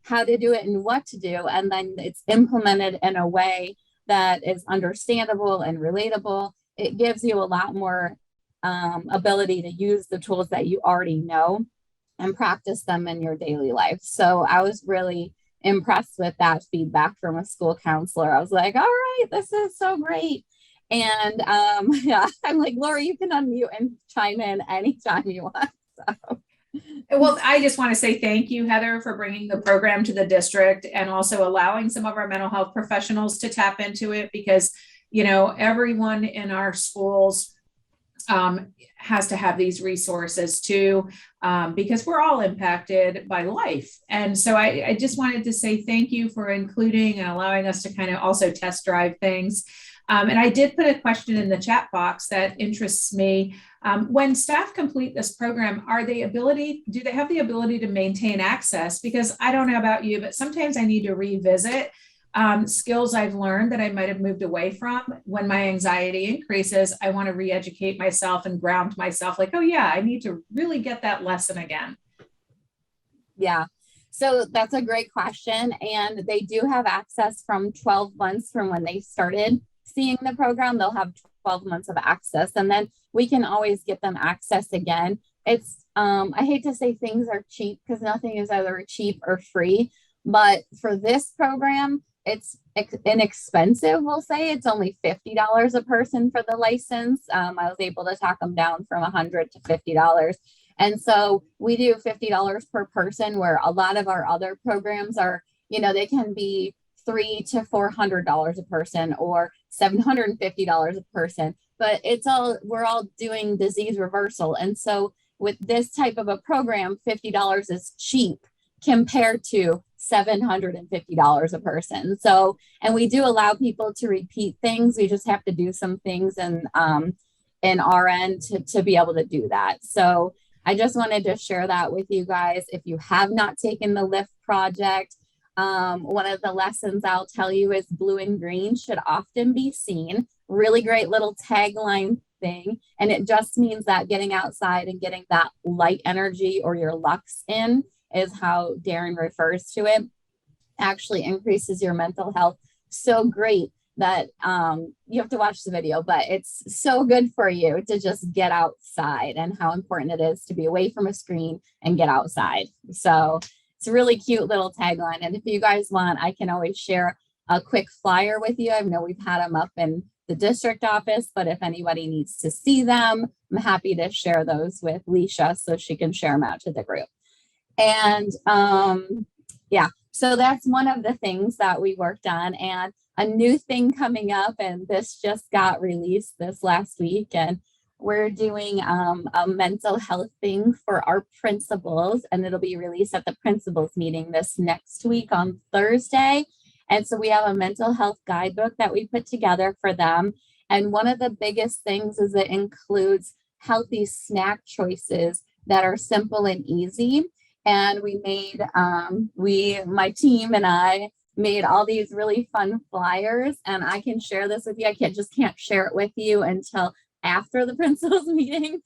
how to do it and what to do, and then it's implemented in a way that is understandable and relatable, it gives you a lot more ability to use the tools that you already know and practice them in your daily life. So I was really impressed with that feedback from a school counselor. I was like, all right, this is so great. And I'm like, Laura, you can unmute and chime in anytime you want. So. Well, I just want to say thank you, Heather, for bringing the program to the district and also allowing some of our mental health professionals to tap into it, because, everyone in our schools has to have these resources too, because we're all impacted by life. And so I just wanted to say thank you for including and allowing us to kind of also test drive things. And I did put a question in the chat box that interests me. When staff complete this program, do they have the ability to maintain access? Because I don't know about you, but sometimes I need to revisit skills I've learned that I might have moved away from. When my anxiety increases, I want to re-educate myself and ground myself like, oh yeah, I need to really get that lesson again. Yeah. So that's a great question. And they do have access from 12 months from when they started seeing the program. They'll have 12 months of access, and then we can always get them access again. It's, I hate to say things are cheap, because nothing is either cheap or free, but for this program, it's inexpensive. We'll say it's only $50 a person for the license. I was able to talk them down from $100 to $50. And so we do $50 per person, where a lot of our other programs are, they can be $300 to $400 a person or $750 a person, but we're all doing disease reversal. And so with this type of a program, $50 is cheap compared to $750 a person. So, and we do allow people to repeat things. We just have to do some things in our end to be able to do that. So I just wanted to share that with you guys. If you have not taken the LIFT project, one of the lessons I'll tell you is blue and green should often be seen. Really great little tagline thing. And it just means that getting outside and getting that light energy or your lux in is how Darren refers to it, actually increases your mental health so great that you have to watch the video, but it's so good for you to just get outside, and how important it is to be away from a screen and get outside. So it's a really cute little tagline. And if you guys want, I can always share a quick flyer with you. I know we've had them up in the district office, but if anybody needs to see them, I'm happy to share those with Leisha so she can share them out to the group. And yeah, so that's one of the things that we worked on, and a new thing coming up, and this just got released this last week. And we're doing a mental health thing for our principals, and it'll be released at the principals meeting this next week on Thursday. And so we have a mental health guidebook that we put together for them. And one of the biggest things is it includes healthy snack choices that are simple and easy. And we made, my team and I made all these really fun flyers, and I can share this with you. I can't share it with you until after the principals meeting.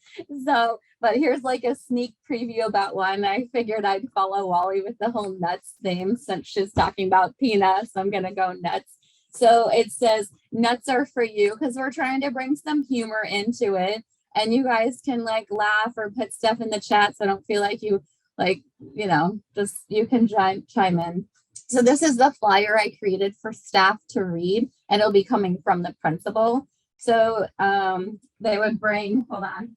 So, but here's like a sneak preview about one. I figured I'd follow Wally with the whole nuts theme since she's talking about peanuts. I'm going to go nuts. So it says nuts are for you, because we're trying to bring some humor into it. And you guys can like laugh or put stuff in the chat. So I don't feel like you just you can chime in. So this is the flyer I created for staff to read, and it'll be coming from the principal. So they would bring, hold on.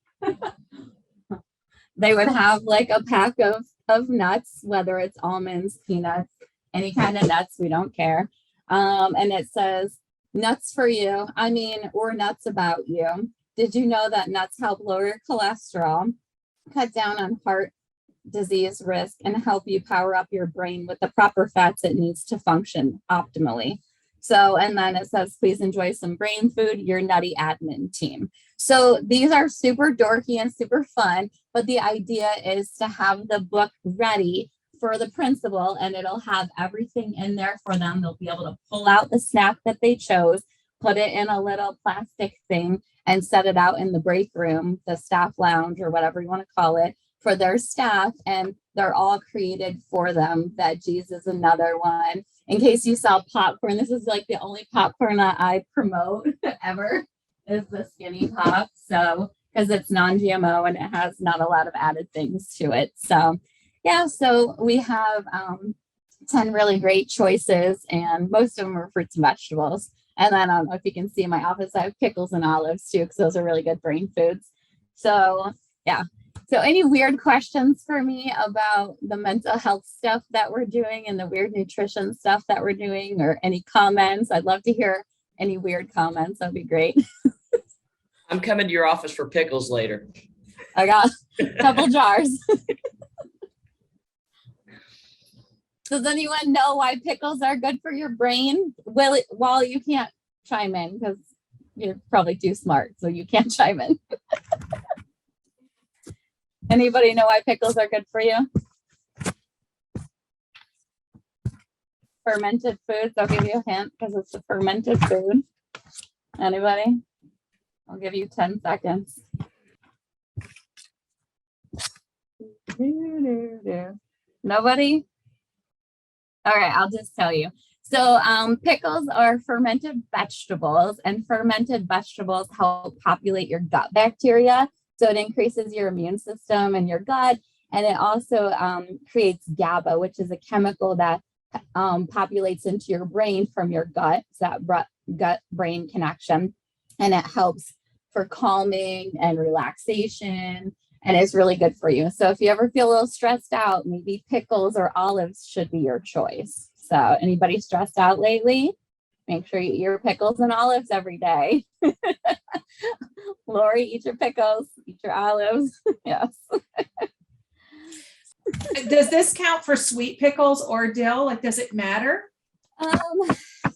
They would have like a pack of nuts, whether it's almonds, peanuts, any kind of nuts, we don't care. And it says, nuts for you. I mean, or nuts about you. Did you know that nuts help lower your cholesterol, cut down on heart disease risk, and help you power up your brain with the proper fats it needs to function optimally? So, and then it says, please enjoy some brain food, your nutty admin team. So these are super dorky and super fun, but the idea is to have the book ready for the principal, and it'll have everything in there for them. They'll be able to pull out the snack that they chose, put it in a little plastic thing, and set it out in the break room, the staff lounge, or whatever you want to call it, for their staff. And they're all created for them. Veggies is another one. In case you saw popcorn, this is like the only popcorn that I promote ever, is the Skinny Pop. So, because it's non-GMO and it has not a lot of added things to it. So yeah, so we have 10 really great choices, and most of them are fruits and vegetables. And then I don't know if you can see in my office, I have pickles and olives too, because those are really good brain foods. So yeah. So any weird questions for me about the mental health stuff that we're doing and the weird nutrition stuff that we're doing, or any comments? I'd love to hear any weird comments. That'd be great. I'm coming to your office for pickles later. I got a couple jars. Does anyone know why pickles are good for your brain? Well, you can't chime in because you're probably too smart, so you can't chime in. Anybody know why pickles are good for you? Fermented foods. I'll give you a hint because it's a fermented food. Anybody? I'll give you 10 seconds. Nobody? All right, I'll just tell you. So pickles are fermented vegetables, and fermented vegetables help populate your gut bacteria. So it increases your immune system and your gut. And it also creates GABA, which is a chemical that populates into your brain from your gut. It's that gut-brain connection. And it helps for calming and relaxation. And it's really good for you. So if you ever feel a little stressed out, maybe pickles or olives should be your choice. So anybody stressed out lately? Make sure you eat your pickles and olives every day. Lori, eat your pickles, eat your olives. Yes. Does this count for sweet pickles or dill? Like, does it matter?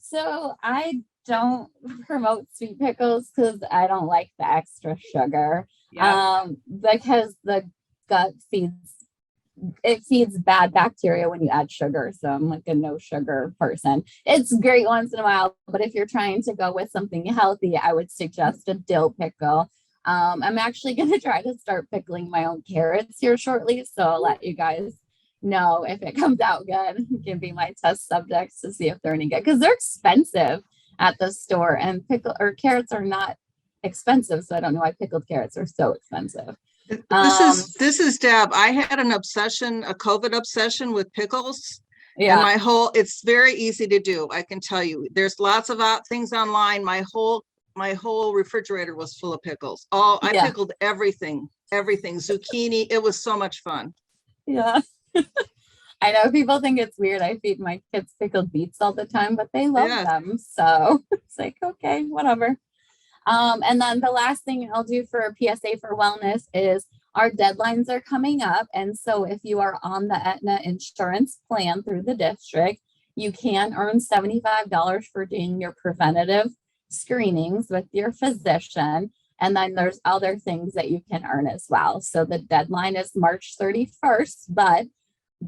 So I don't promote sweet pickles because I don't like the extra sugar. Yeah. Because the gut feeds bad bacteria when you add sugar. So I'm like a no sugar person. It's great once in a while, but if you're trying to go with something healthy, I would suggest a dill pickle. I'm actually going to try to start pickling my own carrots here shortly. So I'll let you guys know if it comes out good. You can be my test subjects to see if they're any good, because they're expensive at the store, and carrots are not expensive. So I don't know why pickled carrots are so expensive. This is Deb. I had a COVID obsession with pickles. Yeah. And it's very easy to do. I can tell you, there's lots of things online. My whole refrigerator was full of pickles. I pickled everything, zucchini. It was so much fun. Yeah. I know people think it's weird. I feed my kids pickled beets all the time, but they love them. So it's like, okay, whatever. And then the last thing I'll do for PSA for wellness is our deadlines are coming up. And so if you are on the Aetna insurance plan through the district, you can earn $75 for doing your preventative screenings with your physician. And then there's other things that you can earn as well. So the deadline is March 31st, but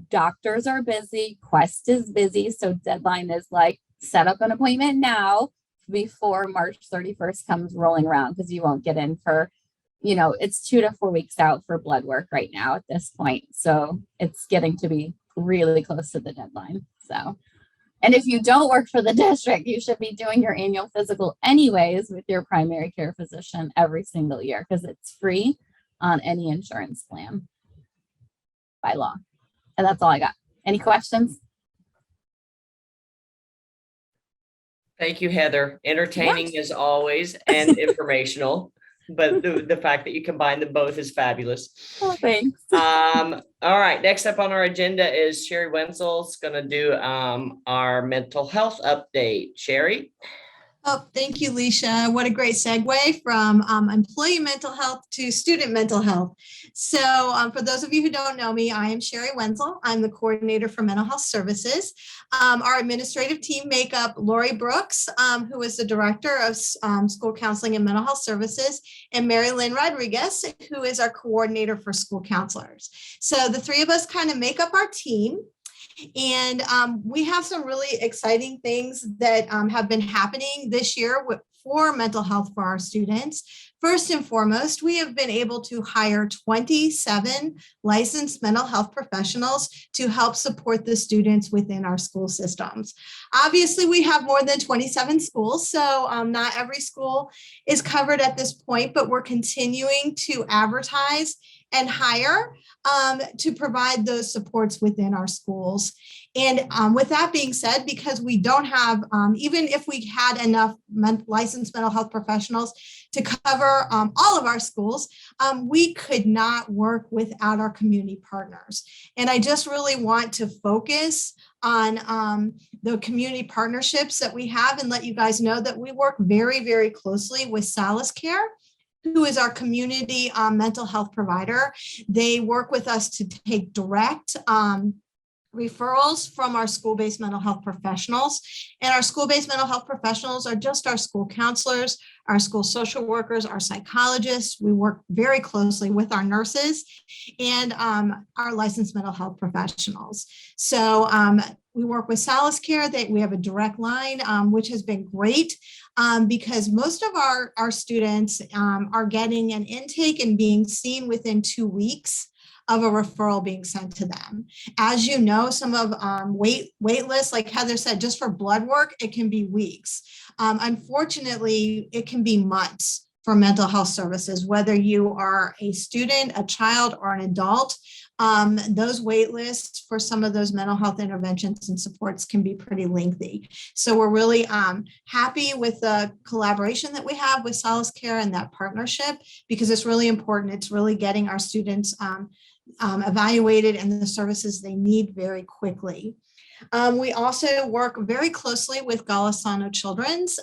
doctors are busy, Quest is busy. So deadline is like, set up an appointment now before March 31st comes rolling around, because you won't get in for, it's 2 to 4 weeks out for blood work right now at this point. So it's getting to be really close to the deadline. So, and if you don't work for the district, you should be doing your annual physical anyways with your primary care physician every single year, because it's free on any insurance plan by law. And that's all I got. Any questions? Thank you, Heather. Entertaining as always and informational, but the fact that you combine them both is fabulous. Oh, thanks. All right. Next up on our agenda is Sherry Wenzel's going to do our mental health update. Sherry? Oh, thank you, Leisha. What a great segue from employee mental health to student mental health. So for those of you who don't know me, I am Sherry Wenzel. I'm the coordinator for mental health services. Our administrative team make up Lori Brooks, who is the director of school counseling and mental health services, and Mary Lynn Rodriguez, who is our coordinator for school counselors. So the three of us kind of make up our team. And we have some really exciting things that have been happening this year for mental health for our students. First and foremost, we have been able to hire 27 licensed mental health professionals to help support the students within our school systems. Obviously, we have more than 27 schools, so not every school is covered at this point, but we're continuing to advertise and hire to provide those supports within our schools. And with that being said, because we don't have, even if we had enough licensed mental health professionals to cover all of our schools, we could not work without our community partners. And I just really want to focus on the community partnerships that we have and let you guys know that we work very, very closely with Solace Care, who is our community mental health provider. They work with us to take direct referrals from our school-based mental health professionals. And our school-based mental health professionals are just our school counselors, our school social workers, our psychologists. We work very closely with our nurses and our licensed mental health professionals. So we work with Solace Care. We have a direct line, which has been great because most of our students are getting an intake and being seen within 2 weeks of a referral being sent to them. As you know, some of wait lists, like Heather said, just for blood work, it can be weeks. Unfortunately, it can be months for mental health services, whether you are a student, a child, or an adult. Those wait lists for some of those mental health interventions and supports can be pretty lengthy. So we're really happy with the collaboration that we have with Solace Care and that partnership, because it's really important. It's really getting our students evaluated and the services they need very quickly. We also work very closely with Golisano Children's,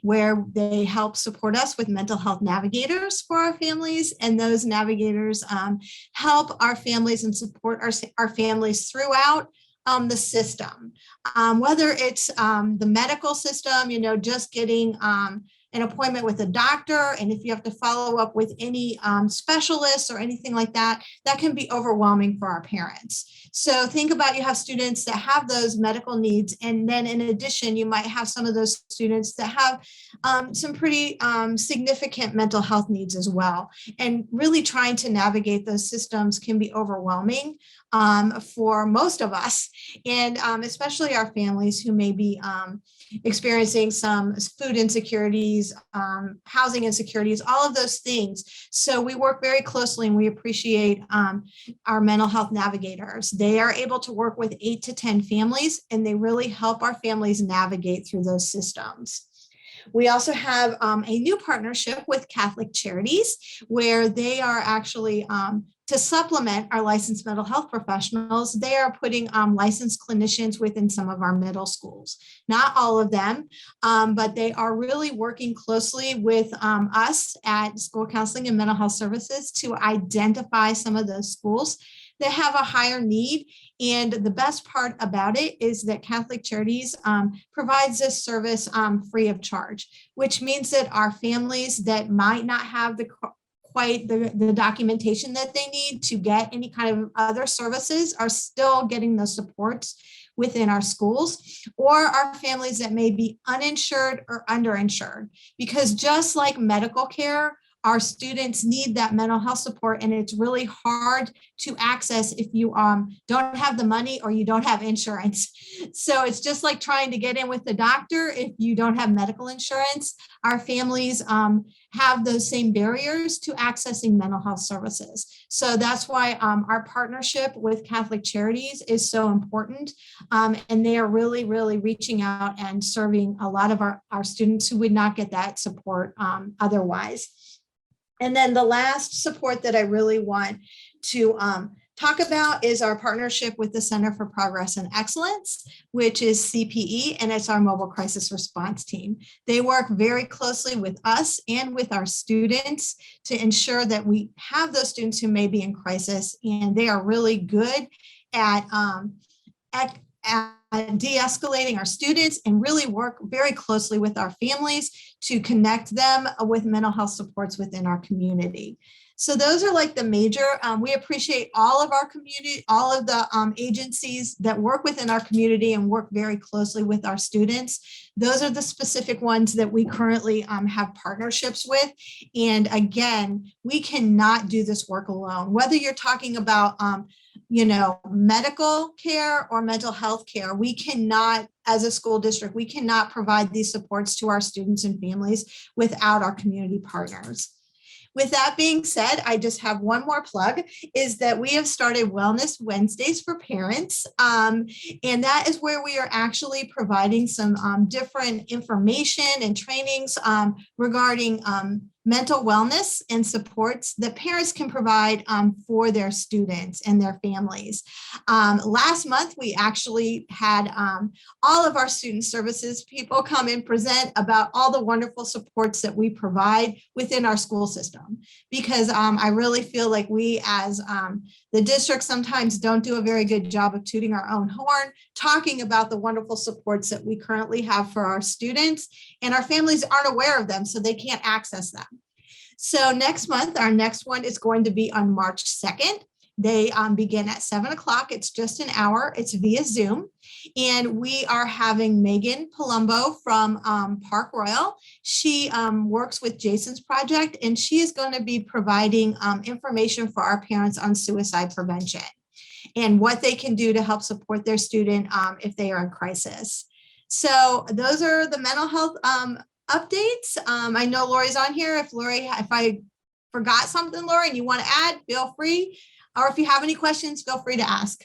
where they help support us with mental health navigators for our families. And those navigators help our families and support our families throughout the system, whether it's the medical system, just getting an appointment with a doctor. And if you have to follow up with any specialists or anything like that, that can be overwhelming for our parents. So think about, you have students that have those medical needs. And then in addition, you might have some of those students that have some pretty significant mental health needs as well. And really trying to navigate those systems can be overwhelming for most of us, and especially our families who may be experiencing some food insecurities, housing insecurities, all of those things. So we work very closely and we appreciate our mental health navigators. They are able to work with 8 to 10 families, and they really help our families navigate through those systems. We also have a new partnership with Catholic Charities, where they are actually to supplement our licensed mental health professionals. They are putting licensed clinicians within some of our middle schools. Not all of them, but they are really working closely with us at School Counseling and Mental Health Services to identify some of those schools that have a higher need. And the best part about it is that Catholic Charities provides this service free of charge, which means that our families that might not have quite the documentation that they need to get any kind of other services are still getting the supports within our schools, or our families that may be uninsured or underinsured. Because just like medical care, our students need that mental health support, and it's really hard to access if you don't have the money or you don't have insurance. So it's just like trying to get in with the doctor if you don't have medical insurance. Our families have those same barriers to accessing mental health services. So that's why our partnership with Catholic Charities is so important. And they are really, really reaching out and serving a lot of our students who would not get that support otherwise. And then the last support that I really want to talk about is our partnership with the Center for Progress and Excellence, which is CPE, and it's our mobile crisis response team. They work very closely with us and with our students to ensure that we have those students who may be in crisis, and they are really good at de-escalating our students and really work very closely with our families to connect them with mental health supports within our community. So those are like the major, we appreciate all of our community, all of the agencies that work within our community and work very closely with our students. Those are the specific ones that we currently have partnerships with. And again, we cannot do this work alone. Whether you're talking about medical care or mental health care, we cannot, as a school district, we cannot provide these supports to our students and families without our community partners. With that being said, I just have one more plug, is that we have started Wellness Wednesdays for parents. And that is where we are actually providing some different information and trainings regarding mental wellness and supports that parents can provide for their students and their families. Last month, we actually had all of our student services people come and present about all the wonderful supports that we provide within our school system, because I really feel like we as the district sometimes don't do a very good job of tooting our own horn, talking about the wonderful supports that we currently have for our students, and our families aren't aware of them, so they can't access them. So next month, our next one is going to be on March 2nd. They begin at 7 o'clock. It's just an hour. It's via Zoom. And we are having Megan Palumbo from Park Royal. She works with Jason's project, and she is going to be providing information for our parents on suicide prevention and what they can do to help support their student if they are in crisis. So those are the mental health updates. I know Lori's on here. If I forgot something, Lori, and you want to add, feel free. Or if you have any questions, feel free to ask.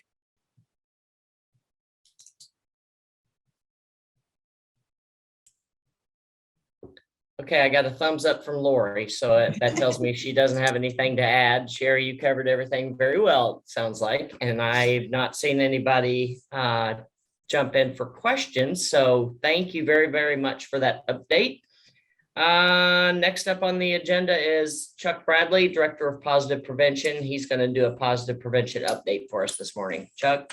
Okay, I got a thumbs up from Lori, so that tells me she doesn't have anything to add. Sherry, you covered everything very well, it sounds like, and I've not seen anybody jump in for questions. So thank you very, very much for that update. Next up on the agenda is Chuck Bradley, Director of Positive Prevention. He's going to do a positive prevention update for us this morning. Chuck.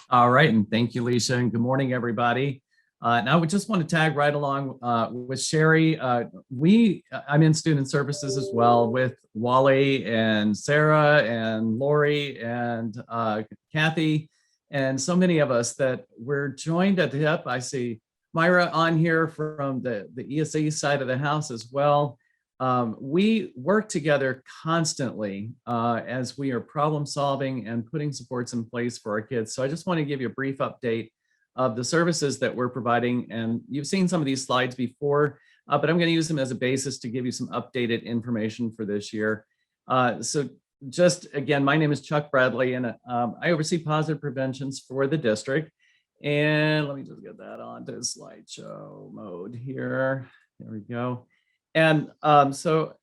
All right, and thank you, Lisa, and good morning, everybody. Now we just want to tag right along with Sherry. I'm in student services as well with Wally and Sarah and Lori and Kathy, and so many of us that we're joined at the hip. I see Myra on here from the ESA side of the house as well. We work together constantly as we are problem solving and putting supports in place for our kids. So I just want to give you a brief update of the services that we're providing. And you've seen some of these slides before, but I'm going to use them as a basis to give you some updated information for this year. So just again, my name is Chuck Bradley, and I oversee positive preventions for the district. And let me just get that onto slideshow mode here. There we go. And so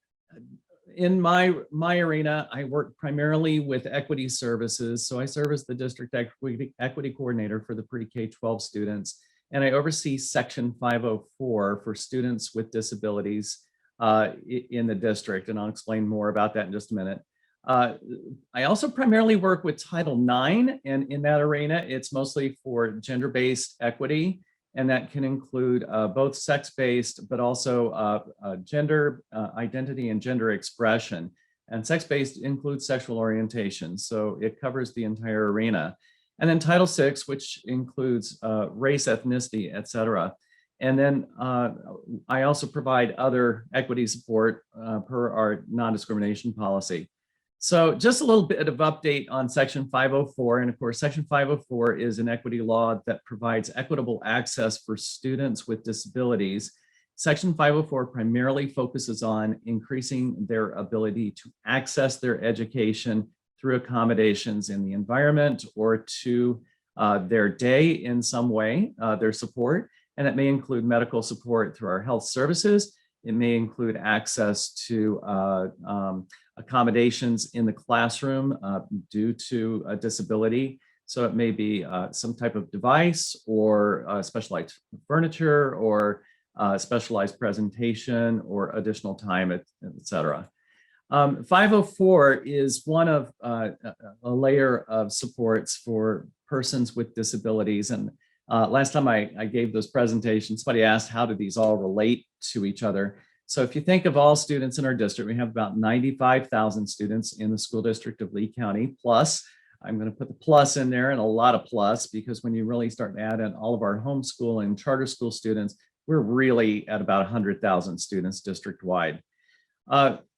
in my arena, I work primarily with equity services. So I serve as the district equity coordinator for the pre-K-12 students, and I oversee Section 504 for students with disabilities in the district, and I'll explain more about that in just a minute. I also primarily work with Title IX, and in that arena, it's mostly for gender-based equity, and that can include both sex-based, but also gender identity and gender expression. And sex-based includes sexual orientation, so it covers the entire arena. And then Title VI, which includes race, ethnicity, et cetera. And then I also provide other equity support per our non-discrimination policy. So just a little bit of update on Section 504. And of course, Section 504 is an equity law that provides equitable access for students with disabilities. Section 504 primarily focuses on increasing their ability to access their education through accommodations in the environment or to their day in some way, their support. And it may include medical support through our health services. It may include access to accommodations in the classroom due to a disability. So it may be some type of device or specialized furniture or specialized presentation or additional time, et cetera. 504 is one of a layer of supports for persons with disabilities. And last time I gave those presentations, somebody asked, how do these all relate to each other? So if you think of all students in our district, we have about 95,000 students in the school district of Lee County, plus, I'm going to put the plus in there and a lot of plus, because when you really start to add in all of our homeschool and charter school students, we're really at about 100,000 students district-wide.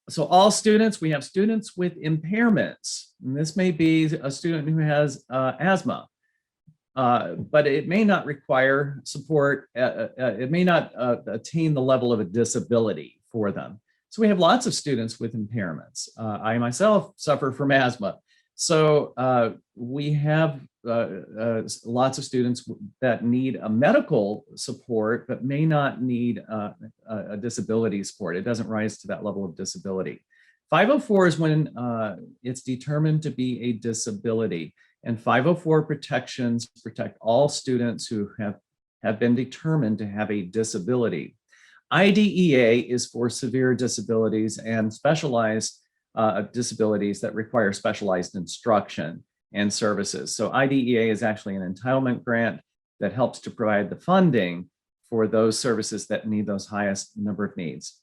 So all students, we have students with impairments, and this may be a student who has asthma, but it may not require support. It may not attain the level of a disability for them. So we have lots of students with impairments. I myself suffer from asthma. So we have lots of students that need a medical support, but may not need a disability support. It doesn't rise to that level of disability. 504 is when it's determined to be a disability. And 504 protections protect all students who have been determined to have a disability. IDEA is for severe disabilities and specialized disabilities that require specialized instruction and services. So IDEA is actually an entitlement grant that helps to provide the funding for those services that need those highest number of needs.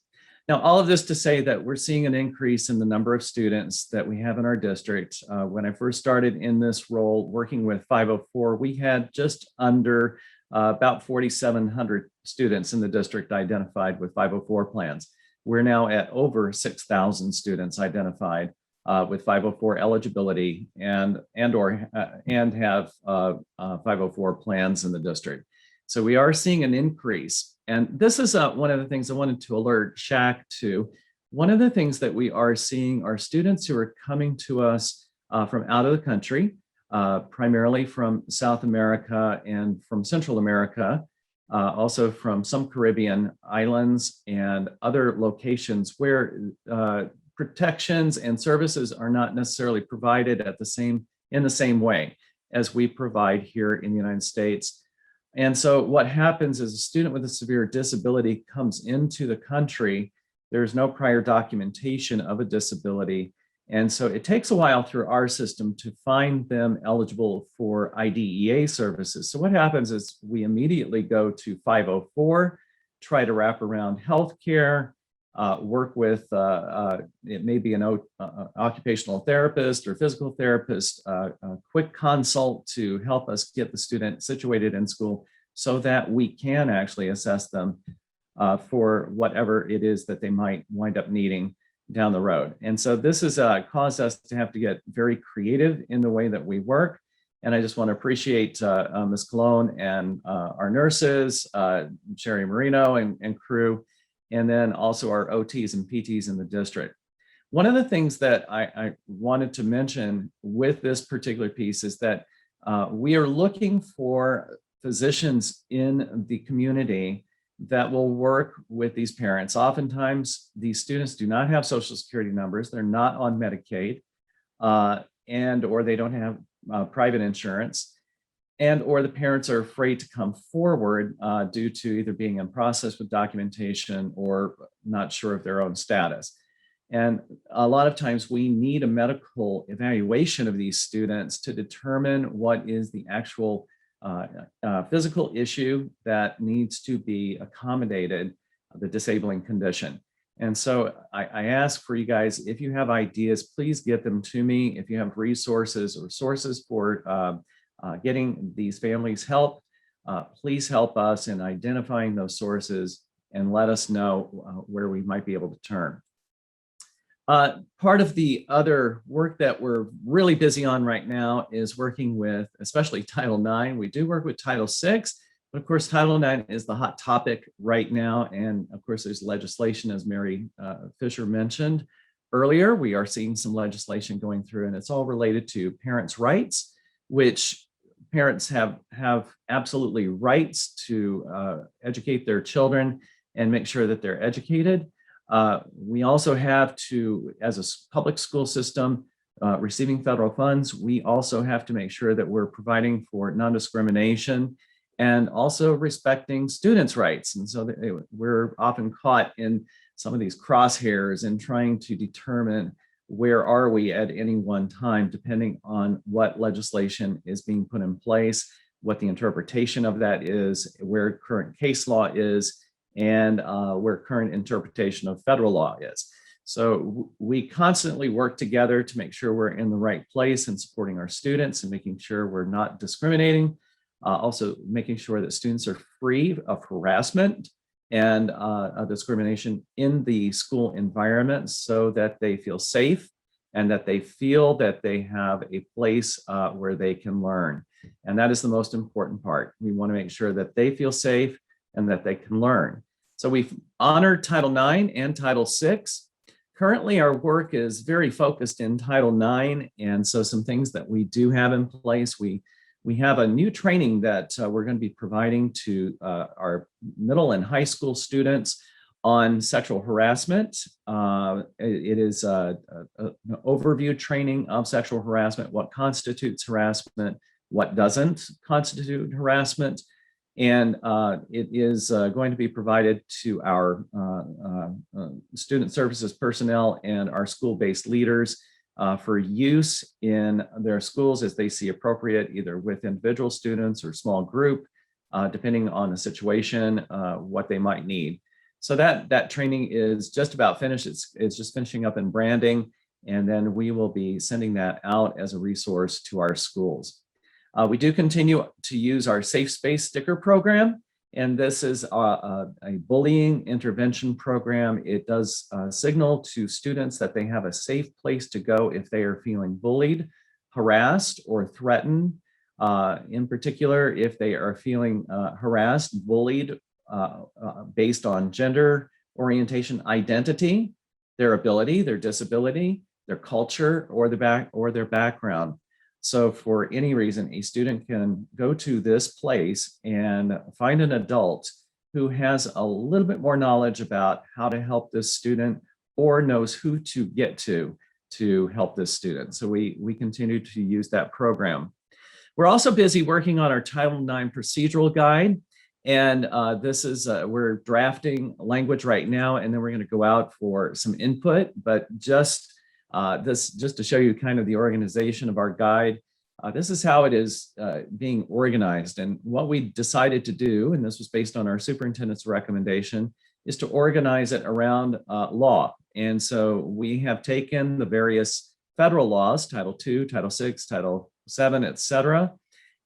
Now, all of this to say that we're seeing an increase in the number of students that we have in our district. When I first started in this role working with 504, we had just under about 4,700 students in the district identified with 504 plans. We're now at over 6,000 students identified with 504 eligibility and have 504 plans in the district. So we are seeing an increase. And this is one of the things I wanted to alert SHAC to. One of the things that we are seeing are students who are coming to us from out of the country, primarily from South America and from Central America, also from some Caribbean islands and other locations where protections and services are not necessarily provided in the same way as we provide here in the United States. And so what happens is a student with a severe disability comes into the country, there's no prior documentation of a disability. And so it takes a while through our system to find them eligible for IDEA services. So what happens is we immediately go to 504, try to wrap around healthcare, work with, it may be an occupational therapist or physical therapist, a quick consult to help us get the student situated in school so that we can actually assess them for whatever it is that they might wind up needing down the road. And so this has caused us to have to get very creative in the way that we work. And I just want to appreciate Ms. Colon and our nurses, Sherry Marino and crew, and then also our OTs and PTs in the district. One of the things that I wanted to mention with this particular piece is that we are looking for physicians in the community that will work with these parents. Oftentimes, these students do not have Social Security numbers. They're not on Medicaid, and or they don't have private insurance, and or the parents are afraid to come forward due to either being in process with documentation or not sure of their own status. And a lot of times we need a medical evaluation of these students to determine what is the actual physical issue that needs to be accommodated, the disabling condition. And so I ask for you guys, if you have ideas, please get them to me. If you have resources or sources for getting these families help, please help us in identifying those sources and let us know where we might be able to turn. Part of the other work that we're really busy on right now is working with, especially Title IX. We do work with Title VI, but of course, Title IX is the hot topic right now. And of course, there's legislation, as Mary Fisher mentioned earlier. We are seeing some legislation going through, and it's all related to parents' rights, which parents have absolutely rights to educate their children and make sure that they're educated. We also have to, as a public school system, receiving federal funds, we also have to make sure that we're providing for non-discrimination and also respecting students' rights. And so we're often caught in some of these crosshairs in trying to determine where are we at any one time, depending on what legislation is being put in place, what the interpretation of that is, where current case law is, and where current interpretation of federal law is. So we constantly work together to make sure we're in the right place and supporting our students and making sure we're not discriminating. Also making sure that students are free of harassment and discrimination in the school environment so that they feel safe and that they feel that they have a place where they can learn. And that is the most important part. We want to make sure that they feel safe and that they can learn. So we've honored Title IX and Title VI. Currently, our work is very focused in Title IX, and so some things that we do have in place. We have a new training that we're going to be providing to our middle and high school students on sexual harassment. It is an overview training of sexual harassment, what constitutes harassment, what doesn't constitute harassment. And it is going to be provided to our student services personnel and our school-based leaders for use in their schools as they see appropriate, either with individual students or small group, depending on the situation, what they might need. So that training is just about finished. It's just finishing up in branding, and then we will be sending that out as a resource to our schools. We do continue to use our Safe Space sticker program, and this is a bullying intervention program. It does signal to students that they have a safe place to go if they are feeling bullied, harassed, or threatened. In particular, if they are feeling harassed, bullied based on gender, orientation, identity, their ability, their disability, their culture, or their background. So for any reason, a student can go to this place and find an adult who has a little bit more knowledge about how to help this student or knows who to get to help this student. So we continue to use that program. We're also busy working on our Title IX procedural guide. And this is, we're drafting language right now, and then we're going to go out for some input, but just to show you kind of the organization of our guide. This is how it is being organized. And what we decided to do, and this was based on our superintendent's recommendation, is to organize it around law. And so we have taken the various federal laws, Title II, Title VI, Title VII, et cetera.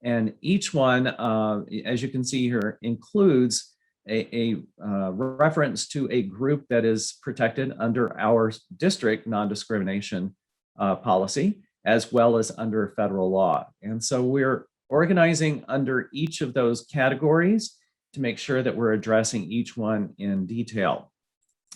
And each one, as you can see here, includes a reference to a group that is protected under our district non-discrimination policy, as well as under federal law. And so we're organizing under each of those categories to make sure that we're addressing each one in detail.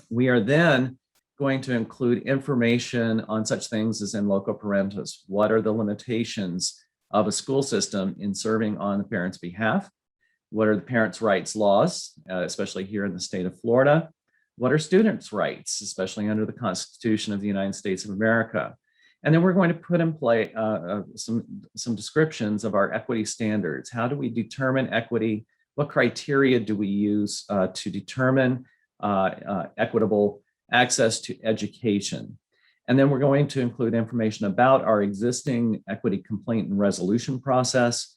We are then going to include information on such things as in loco parentis. What are the limitations of a school system in serving on the parent's behalf? What are the parents' rights laws, especially here in the state of Florida? What are students' rights, especially under the Constitution of the United States of America? And then we're going to put in play some descriptions of our equity standards. How do we determine equity? What criteria do we use to determine equitable access to education? And then we're going to include information about our existing equity complaint and resolution process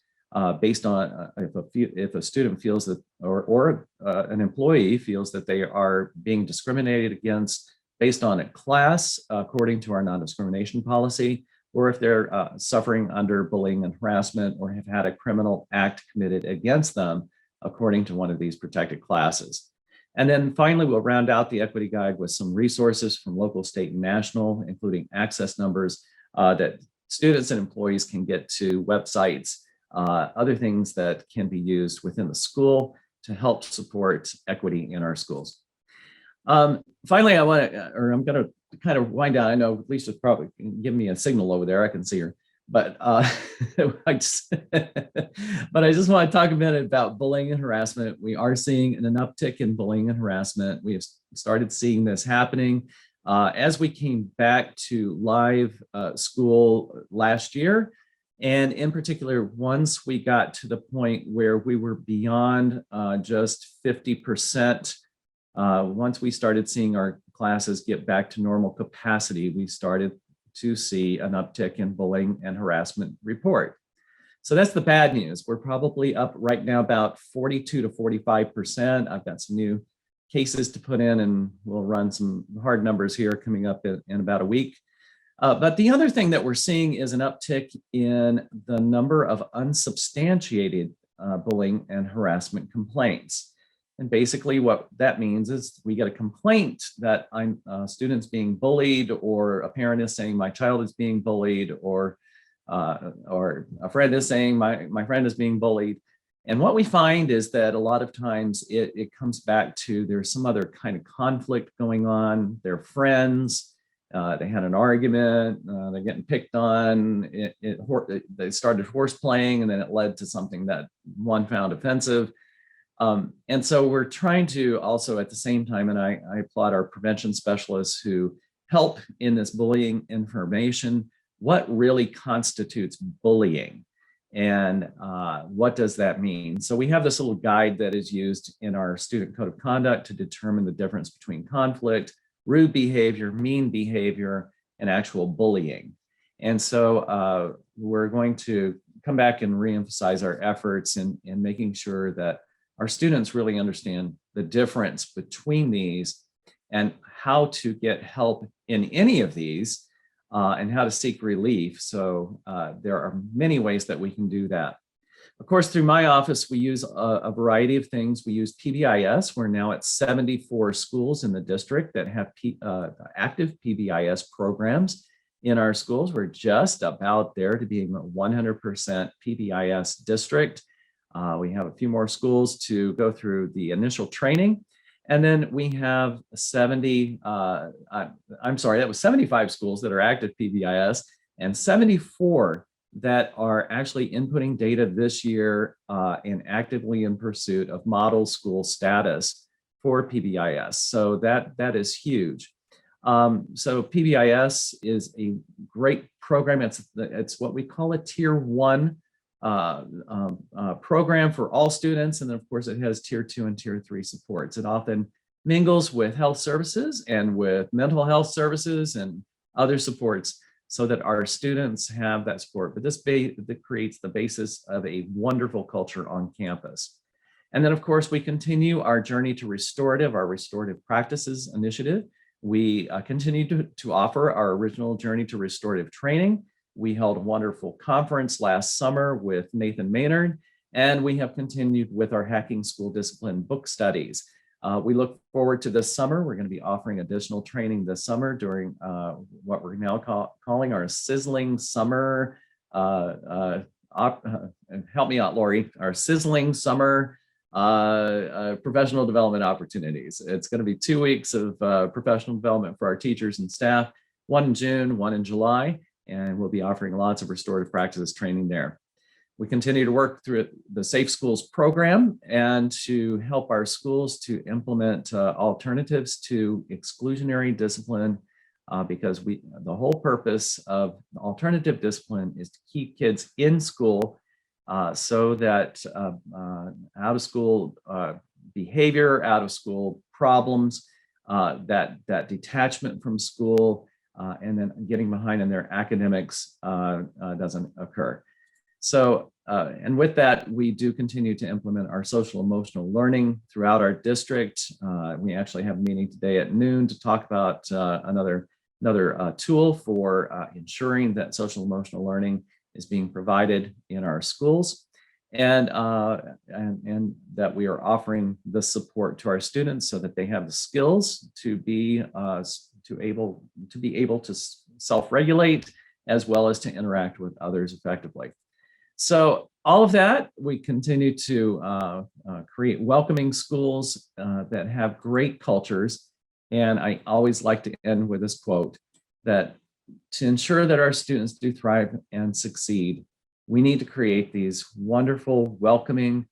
based on if a student feels that, or an employee feels that they are being discriminated against based on a class according to our non-discrimination policy, or if they're suffering under bullying and harassment or have had a criminal act committed against them according to one of these protected classes. And then finally, we'll round out the equity guide with some resources from local, state, and national, including access numbers that students and employees can get to websites, other things that can be used within the school to help support equity in our schools. Finally, I'm going to kind of wind down. I know Lisa's probably giving me a signal over there. I can see her. But I just want to talk a minute about bullying and harassment. We are seeing an uptick in bullying and harassment. We have started seeing this happening as we came back to live school last year. And in particular, once we got to the point where we were beyond just 50%, once we started seeing our classes get back to normal capacity, we started to see an uptick in bullying and harassment report. So that's the bad news. We're probably up right now about 42 to 45%. I've got some new cases to put in, and we'll run some hard numbers here coming up in about a week. But the other thing that we're seeing is an uptick in the number of unsubstantiated bullying and harassment complaints. And basically what that means is we get a complaint that I'm student's being bullied, or a parent is saying my child is being bullied, or a friend is saying my friend is being bullied. And what we find is that a lot of times it comes back to there's some other kind of conflict going on. They're friends, they had an argument, they're getting picked on, they started horse playing, and then it led to something that one found offensive. And so we're trying to also at the same time, and I applaud our prevention specialists who help in this bullying information, what really constitutes bullying and what does that mean? So we have this little guide that is used in our student code of conduct to determine the difference between conflict, rude behavior, mean behavior, and actual bullying. And so we're going to come back and reemphasize our efforts in making sure that our students really understand the difference between these and how to get help in any of these and how to seek relief. So there are many ways that we can do that. Of course, through my office, we use a variety of things. We use PBIS. We're now at 74 schools in the district that have active PBIS programs in our schools. We're just about there to being a 100% PBIS district. We have a few more schools to go through the initial training. And then we have 75 schools that are active PBIS and 74 that are actually inputting data this year and actively in pursuit of model school status for PBIS. So that is huge. So PBIS is a great program. It's what we call a tier 1 program for all students. And then of course it has tier 2 and tier 3 supports. It often mingles with health services and with mental health services and other supports so that our students have that support. But this creates the basis of a wonderful culture on campus. And then of course we continue our journey to our restorative practices initiative. We continue to offer our original Journey to Restorative training. We held a wonderful conference last summer with Nathan Maynard, and we have continued with our Hacking School Discipline book studies. We look forward to this summer. We're going to be offering additional training this summer during what we're now calling our Sizzling Summer, help me out, Lori, our Sizzling Summer professional development opportunities. It's going to be 2 weeks of professional development for our teachers and staff, one in June, one in July. And we'll be offering lots of restorative practices training there. We continue to work through the Safe Schools program and to help our schools to implement alternatives to exclusionary discipline, because the whole purpose of alternative discipline is to keep kids in school so that out of school behavior, out of school problems, that detachment from school, and then getting behind in their academics doesn't occur. So, and with that, we do continue to implement our social emotional learning throughout our district. We actually have a meeting today at noon to talk about another tool for ensuring that social emotional learning is being provided in our schools, and that we are offering the support to our students so that they have the skills to be able to self-regulate as well as to interact with others effectively. So all of that, we continue to create welcoming schools that have great cultures. And I always like to end with this quote, that to ensure that our students do thrive and succeed, we need to create these wonderful, welcoming,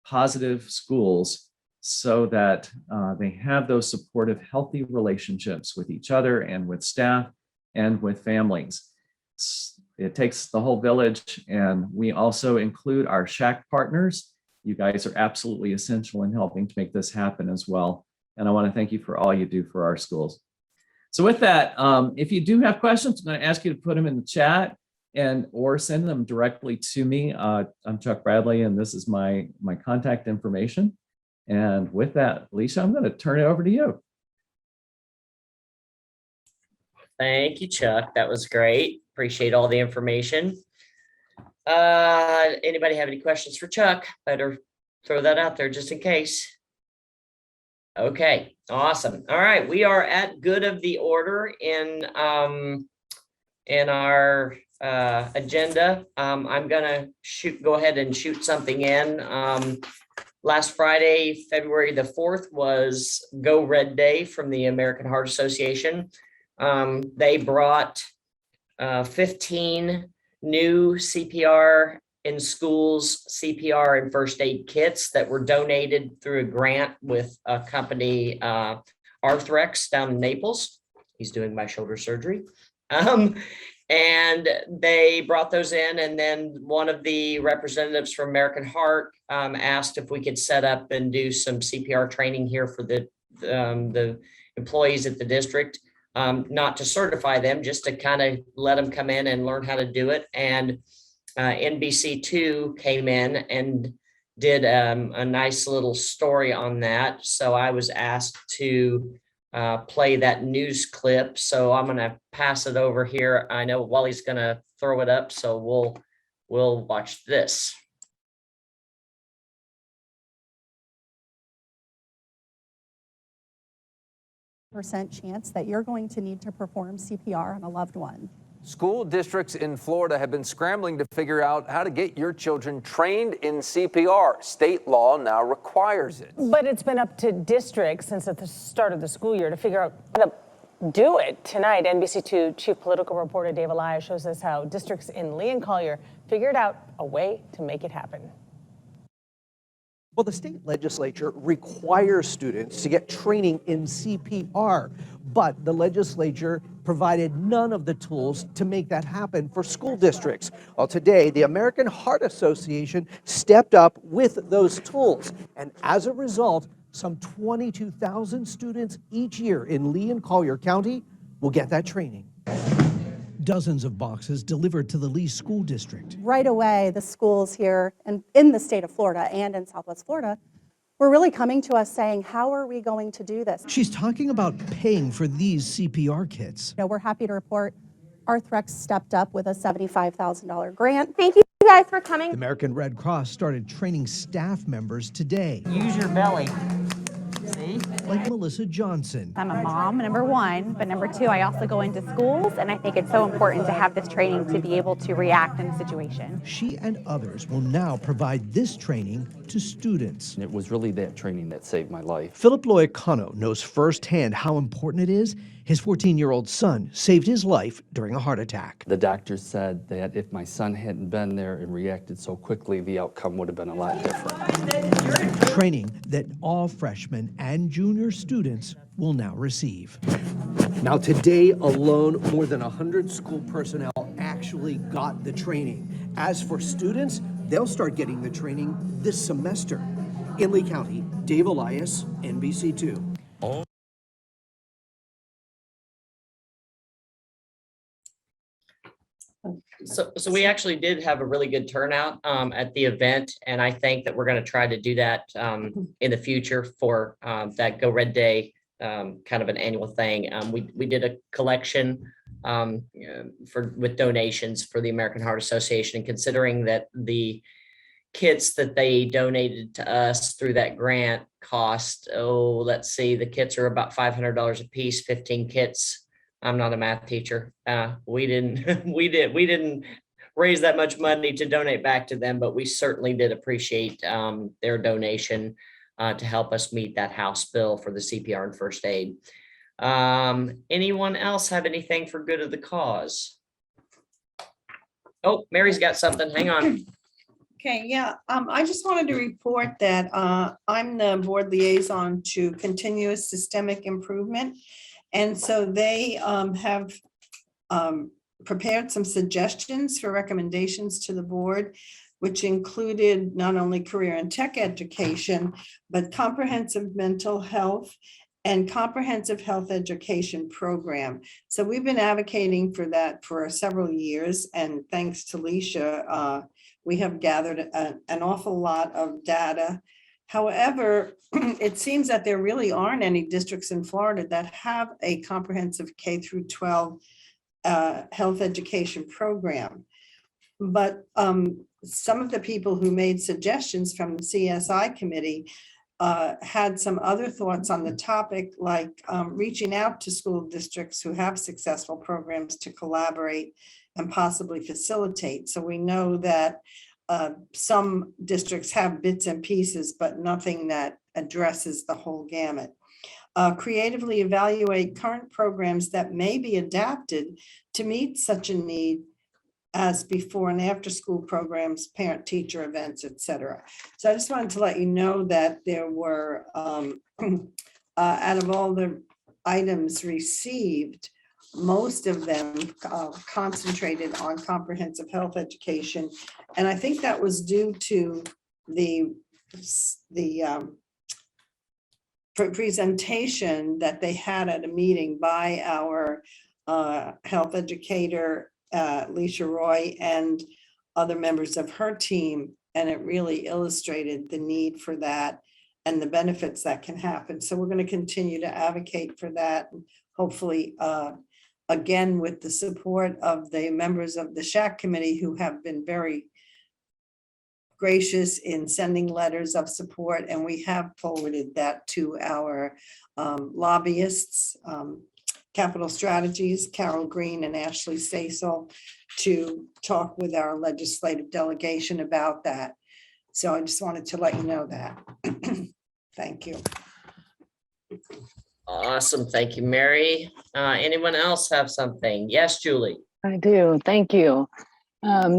positive schools so that they have those supportive, healthy relationships with each other and with staff and with families. It takes the whole village, and we also include our SHAC partners. You guys are absolutely essential in helping to make this happen as well. And I want to thank you for all you do for our schools. So with that, if you do have questions, I'm going to ask you to put them in the chat or send them directly to me. I'm Chuck Bradley, and this is my contact information. And with that, Lisa, I'm going to turn it over to you. Thank you, Chuck. That was great. Appreciate all the information. Anybody have any questions for Chuck? Better throw that out there just in case. Okay, awesome. All right, we are at good of the order in our agenda. I'm gonna go ahead and shoot something in. Last Friday, February the 4th, was Go Red Day from the American Heart Association. They brought 15 new CPR in schools, CPR and first aid kits that were donated through a grant with a company, Arthrex, down in Naples. He's doing my shoulder surgery. And they brought those in, and then one of the representatives from American Heart asked if we could set up and do some CPR training here for the employees at the district. Not to certify them, just to kind of let them come in and learn how to do it. And NBC2 came in and did a nice little story on that. So I was asked to play that news clip. So I'm going to pass it over here. I know Wally's going to throw it up, so we'll watch this. % chance that you're going to need to perform CPR on a loved one. School districts in Florida have been scrambling to figure out how to get your children trained in CPR. State law now requires it. But it's been up to districts since at the start of the school year to figure out how to do it. Tonight, NBC2 Chief Political Reporter Dave Elias shows us how districts in Lee and Collier figured out a way to make it happen. Well, the state legislature requires students to get training in CPR, but the legislature provided none of the tools to make that happen for school districts. Well, today, the American Heart Association stepped up with those tools, and as a result, some 22,000 students each year in Lee and Collier County will get that training. Dozens of boxes delivered to the Lee School District. Right away, the schools here and in the state of Florida and in Southwest Florida were really coming to us saying, how are we going to do this? She's talking about paying for these CPR kits. We're happy to report Arthrex stepped up with a $75,000 grant. Thank you guys for coming. The American Red Cross started training staff members today. Use your belly. See? Like Melissa Johnson. I'm a mom, number one, but number two, I also go into schools, and I think it's so important to have this training to be able to react in a situation. She and others will now provide this training to students. It was really that training that saved my life. Philip Loicono knows firsthand how important it is. His 14-year-old son saved his life during a heart attack. The doctor said that if my son hadn't been there and reacted so quickly, the outcome would have been a lot different. Training that all freshmen and junior students will now receive. Now today alone, more than 100 school personnel actually got the training. As for students, they'll start getting the training this semester. In Lee County, Dave Elias, NBC2. So we actually did have a really good turnout at the event, and I think that we're going to try to do that in the future for that Go Red Day kind of an annual thing. We did a collection with donations for the American Heart Association, and considering that the kits that they donated to us through that grant cost, let's see, the kits are about $500 a piece, 15 kits. I'm not a math teacher. We didn't raise that much money to donate back to them, but we certainly did appreciate their donation to help us meet that House bill for the CPR and first aid. Anyone else have anything for good of the cause? Oh, Mary's got something. Hang on. Okay, yeah, I just wanted to report that I'm the board liaison to continuous systemic improvement. And so they have prepared some suggestions for recommendations to the board, which included not only career and tech education, but comprehensive mental health and comprehensive health education program. So we've been advocating for that for several years. And thanks to Leisha, we have gathered an awful lot of data. However, it seems that there really aren't any districts in Florida that have a comprehensive K through 12 health education program. But some of the people who made suggestions from the CSI committee had some other thoughts on the topic, like reaching out to school districts who have successful programs to collaborate and possibly facilitate. So we know that some districts have bits and pieces, but nothing that addresses the whole gamut. Creatively evaluate current programs that may be adapted to meet such a need as before and after school programs, parent-teacher events, etc. So I just wanted to let you know that there were, out of all the items received, most of them concentrated on comprehensive health education. And I think that was due to the presentation that they had at a meeting by our health educator, Leisha Roy, and other members of her team. And it really illustrated the need for that and the benefits that can happen. So we're going to continue to advocate for that. And hopefully, again, with the support of the members of the SHAC committee who have been very gracious in sending letters of support, and we have forwarded that to our lobbyists, Capital Strategies, Carol Green and Ashley Sasel, to talk with our legislative delegation about that. So I just wanted to let you know that. Thank you. Awesome. Thank you, Mary. Anyone else have something? Yes, Julie. I do. Thank you.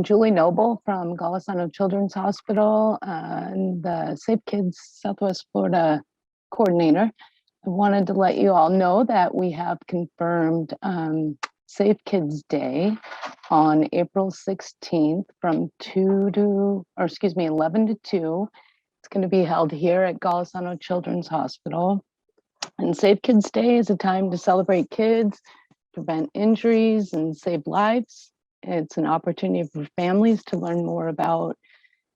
Julie Noble from Golisano Children's Hospital and the Safe Kids Southwest Florida coordinator. I wanted to let you all know that we have confirmed Safe Kids Day on April 16th from 11 to 2. It's going to be held here at Golisano Children's Hospital. And Safe Kids Day is a time to celebrate kids, prevent injuries, and save lives. It's an opportunity for families to learn more about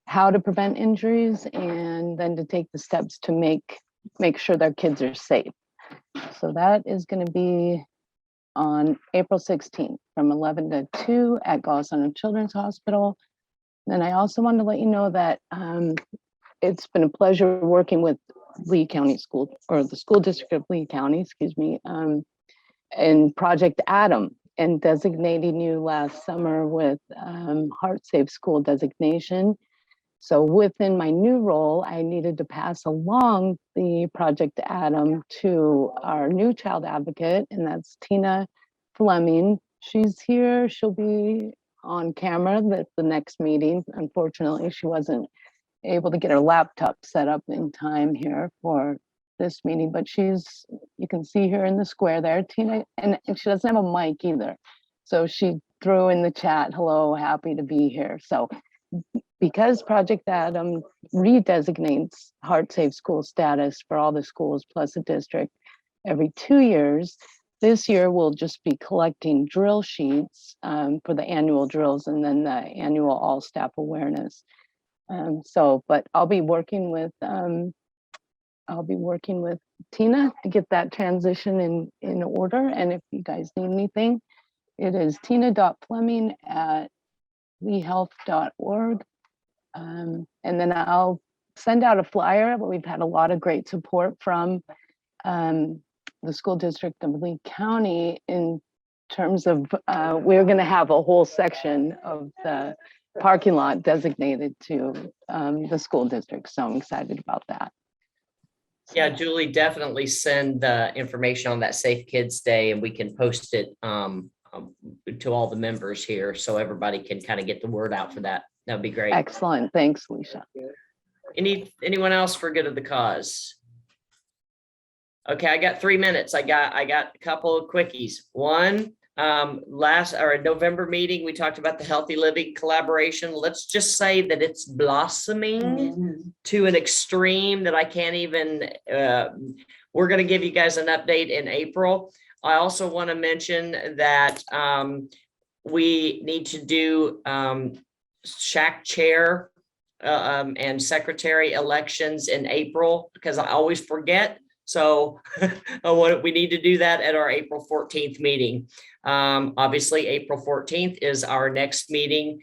how to prevent injuries and then to take the steps to make sure their kids are safe. So that is going to be on April 16th from 11 to 2 at Golisano Children's Hospital. Then I also wanted to let you know that it's been a pleasure working with Lee County School, or the school district of Lee County, in Project Adam, and designating you last summer with Heart Safe School designation. So within my new role, I needed to pass along the Project Adam to our new child advocate, and that's Tina Fleming. She's here. She'll be on camera at the next meeting. Unfortunately, she wasn't able to get her laptop set up in time here for this meeting, but you can see her in the square there, Tina, and she doesn't have a mic either. So she threw in the chat, hello, happy to be here. So because Project Adam redesignates Heart Safe School status for all the schools plus a district every 2 years, this year we'll just be collecting drill sheets for the annual drills and then the annual all staff awareness. But I'll be working with Tina to get that transition in order. And if you guys need anything, it is tina.fleming@lehealth.org. And then I'll send out a flyer, but we've had a lot of great support from the school district of Lee County in terms of, we're gonna have a whole section of the parking lot designated to the school district. So I'm excited about that. Yeah, Julie, definitely send the information on that Safe Kids Day and we can post it to all the members here so everybody can kind of get the word out for that. That'd be great. Excellent. Thanks, Leisha. Anyone else for good of the cause? Okay, I got 3 minutes. I got a couple of quickies. One, November meeting, we talked about the healthy living collaboration. Let's just say that it's blossoming to an extreme that I can't even, we're going to give you guys an update in April. I also want to mention that we need to do SHAC chair and secretary elections in April because I always forget. So we need to do that at our April 14th meeting. Obviously, April 14th is our next meeting.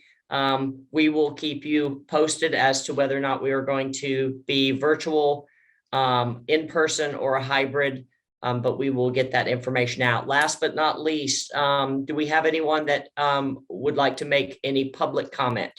We will keep you posted as to whether or not we are going to be virtual, in person, or a hybrid, but we will get that information out. Last but not least, do we have anyone that would like to make any public comment?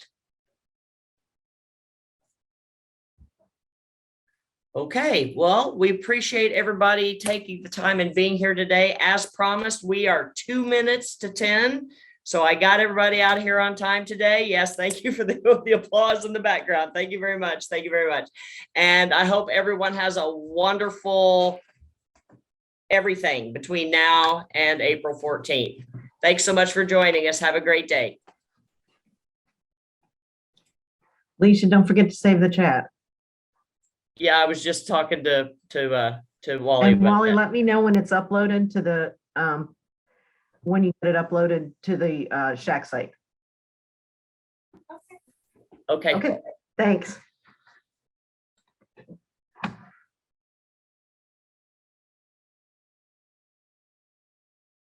Okay, well, we appreciate everybody taking the time and being here today. As promised, we are 2 minutes to 10. So I got everybody out here on time today. Yes, thank you for the applause in the background. Thank you very much. Thank you very much. And I hope everyone has a wonderful everything between now and April 14th. Thanks so much for joining us. Have a great day. Leisha, don't forget to save the chat. Yeah, I was just talking to Wally. And Wally, let me know when it's uploaded to the when you get it uploaded to the SHAC site. Okay. Okay. Thanks.